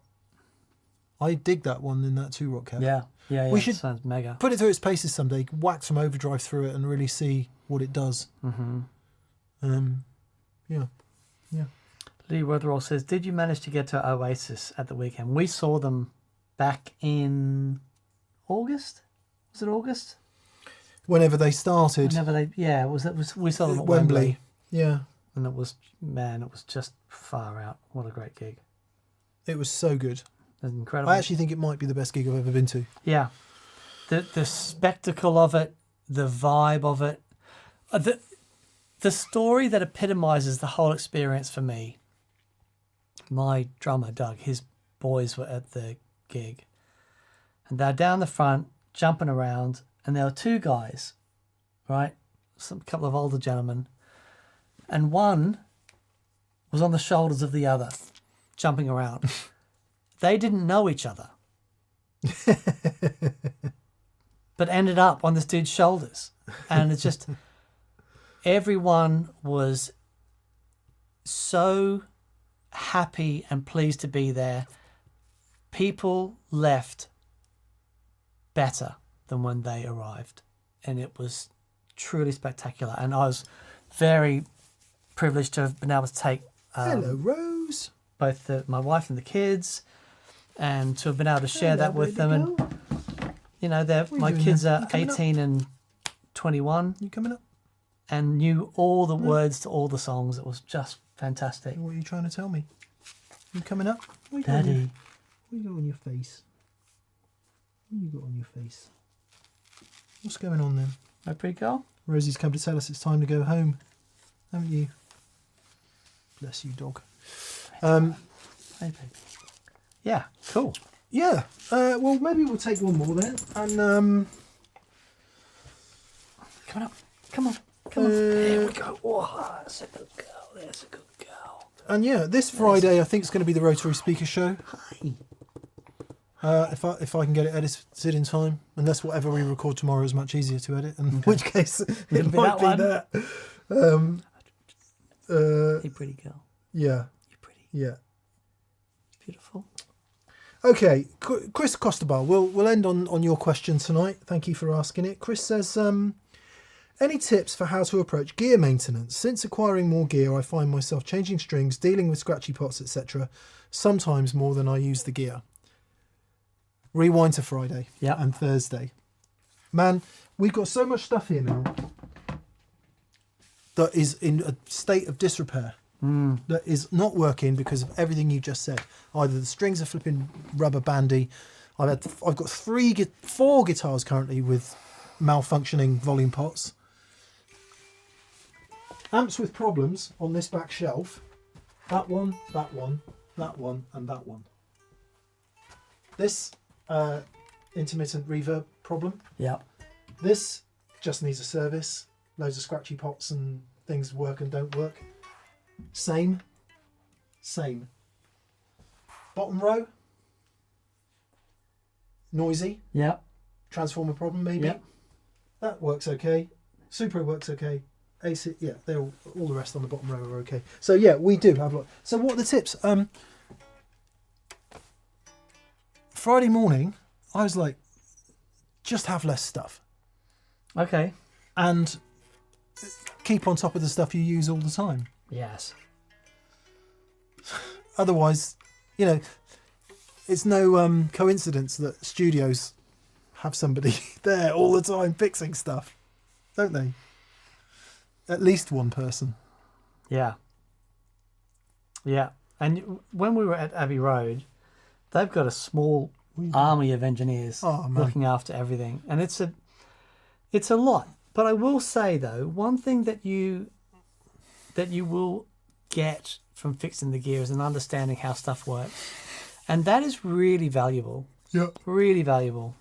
I dig that one in that 2-rock cab. Yeah. We should sounds mega. put it through its paces someday, whack some overdrive through it and really see what it does. Yeah. Lee Weatherall says, did you manage to get to Oasis at the weekend? We saw them back in August. Was it August? Whenever they started. We saw them at Wembley. Yeah. And it was just far out. What a great gig. It was so good. It was incredible. I actually think it might be the best gig I've ever been to. Yeah. The spectacle of it, the vibe of it, the story that epitomizes the whole experience for me. My drummer, Doug, his boys were at the gig. And they're down the front, jumping around, and there were 2 guys, right? A couple of older gentlemen. And one was on the shoulders of the other, jumping around. They didn't know each other. But ended up on this dude's shoulders. And it's just, everyone was so happy and pleased to be there. People left better than when they arrived. And it was truly spectacular. And I was very privileged to have been able to take Hello, Rose. both my wife and the kids, and to have been able to share that with them. And my kids are 18 and 21. You coming up? And knew all the words to all the songs. It was just fantastic. What are you trying to tell me? You coming up? Daddy. What you got on your face? What you got on your face? What's going on then? My pretty girl? Rosie's come to tell us it's time to go home, haven't you? Bless you, dog. Hey, baby. Yeah, cool. Yeah. Well, maybe we'll take one more then. And Come on. Here we go. Oh, that's a good girl. There's a good And yeah, this Friday I think it's going to be the Rotary Speaker Show. Hi. If I can get it edited in time, unless whatever we record tomorrow is much easier to edit, in which case it might be that. Hey, pretty girl. Yeah, You're pretty. yeah. Beautiful. Okay, Chris Costable, we'll end on your question tonight. Thank you for asking it. Chris says, any tips for how to approach gear maintenance? Since acquiring more gear, I find myself changing strings, dealing with scratchy pots, etc. Sometimes more than I use the gear. Rewind to Friday and Thursday. Man, we've got so much stuff here now that is in a state of disrepair. That is not working because of everything you just said. Either the strings are flipping rubber bandy. I've got 4 guitars currently with malfunctioning volume pots. Amps with problems on this back shelf. That one, that one, that one, and that one. This intermittent reverb problem. Yeah. This just needs a service. Loads of scratchy pots and things work and don't work. Same. Bottom row. Noisy. Yeah. Transformer problem maybe. Yeah. That works okay. Supro works okay. AC, yeah, they're all the rest on the bottom row are okay. So yeah, we do have a lot. So what are the tips? Friday morning, I was like, just have less stuff Okay. and keep on top of the stuff you use all the time. Yes. Otherwise, you know, it's no coincidence that studios have somebody there all the time fixing stuff, don't they? At least one person. Yeah. Yeah. And when we were at Abbey Road, they've got a small army of engineers looking after everything. And it's a lot. But I will say though, one thing that you will get from fixing the gear is an understanding how stuff works. And that is really valuable. Yeah. Really valuable.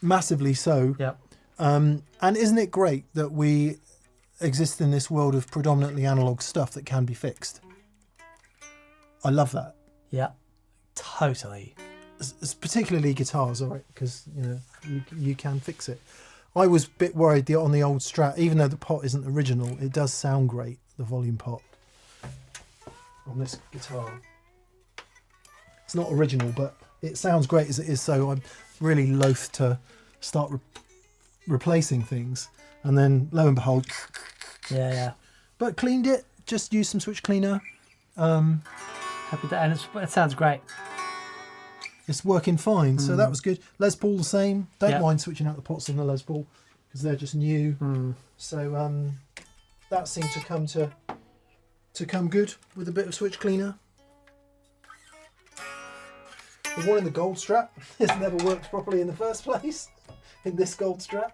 Massively so. Yep. And isn't it great that we exist in this world of predominantly analog stuff that can be fixed? I love that. Yeah. Totally. It's particularly guitars, all right, because you know you can fix it. I was a bit worried on the old Strat, even though the pot isn't original, it does sound great, the volume pot on this guitar. It's not original, but it sounds great as it is, so I'm really loath to start replacing things. And then, lo and behold... Yeah. But cleaned it, just used some switch cleaner. Happy that, and it sounds great. It's working fine, so that was good. Les Paul the same. Don't Yep. mind switching out the pots on the Les Paul because they're just new. So that seemed to come good with a bit of switch cleaner. The one in the gold Strat has never worked properly in the first place. In this gold Strat,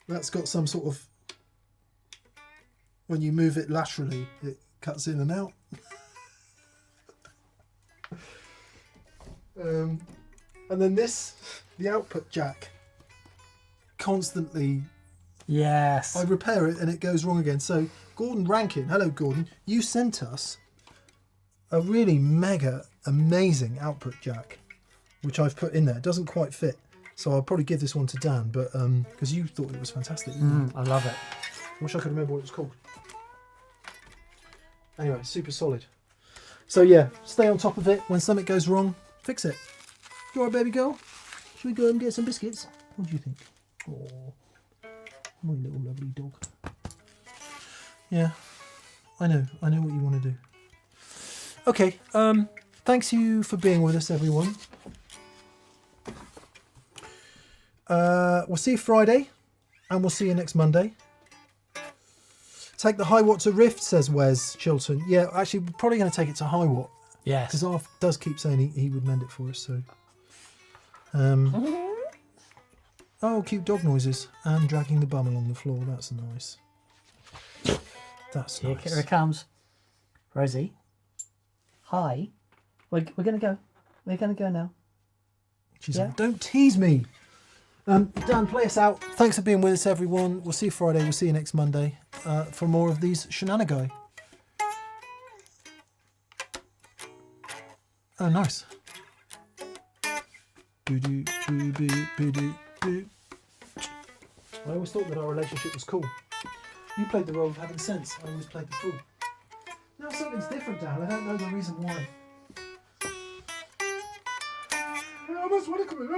that's got some sort of, when you move it laterally, it cuts in and out. And then this, the output jack, constantly, Yes. I repair it and it goes wrong again. So Gordon Rankin, hello Gordon, you sent us a really mega amazing output jack, which I've put in there. It doesn't quite fit, so I'll probably give this one to Dan, but because you thought it was fantastic. I love it. I wish I could remember what it was called. Anyway, super solid. So yeah, stay on top of it. When something goes wrong, fix it. You alright, baby girl? Should we go and get some biscuits? What do you think? Oh, my little lovely dog. Yeah, I know what you want to do. Okay, thanks you for being with us, everyone. We'll see you Friday, and we'll see you next Monday. Take the high watt to Rift, says Wes Chilton. Yeah, actually, we're probably going to take it to high watt. Yes. Because Arf does keep saying he would mend it for us, so... oh, cute dog noises. And dragging the bum along the floor. That's nice. That's Here nice. it comes. Rosie. Hi. We're going to go. We're going to go now. She's Yeah. like, don't tease me. Dan, play us out. Thanks for being with us, everyone. We'll see you Friday. We'll see you next Monday for more of these shenanigans. Oh, nice. Boo-doo, boo-boo, boo-doo, boo. I always thought that our relationship was cool. You played the role of having sense. I always played the fool. Now something's different, Dan. I don't know the reason why. I almost want to come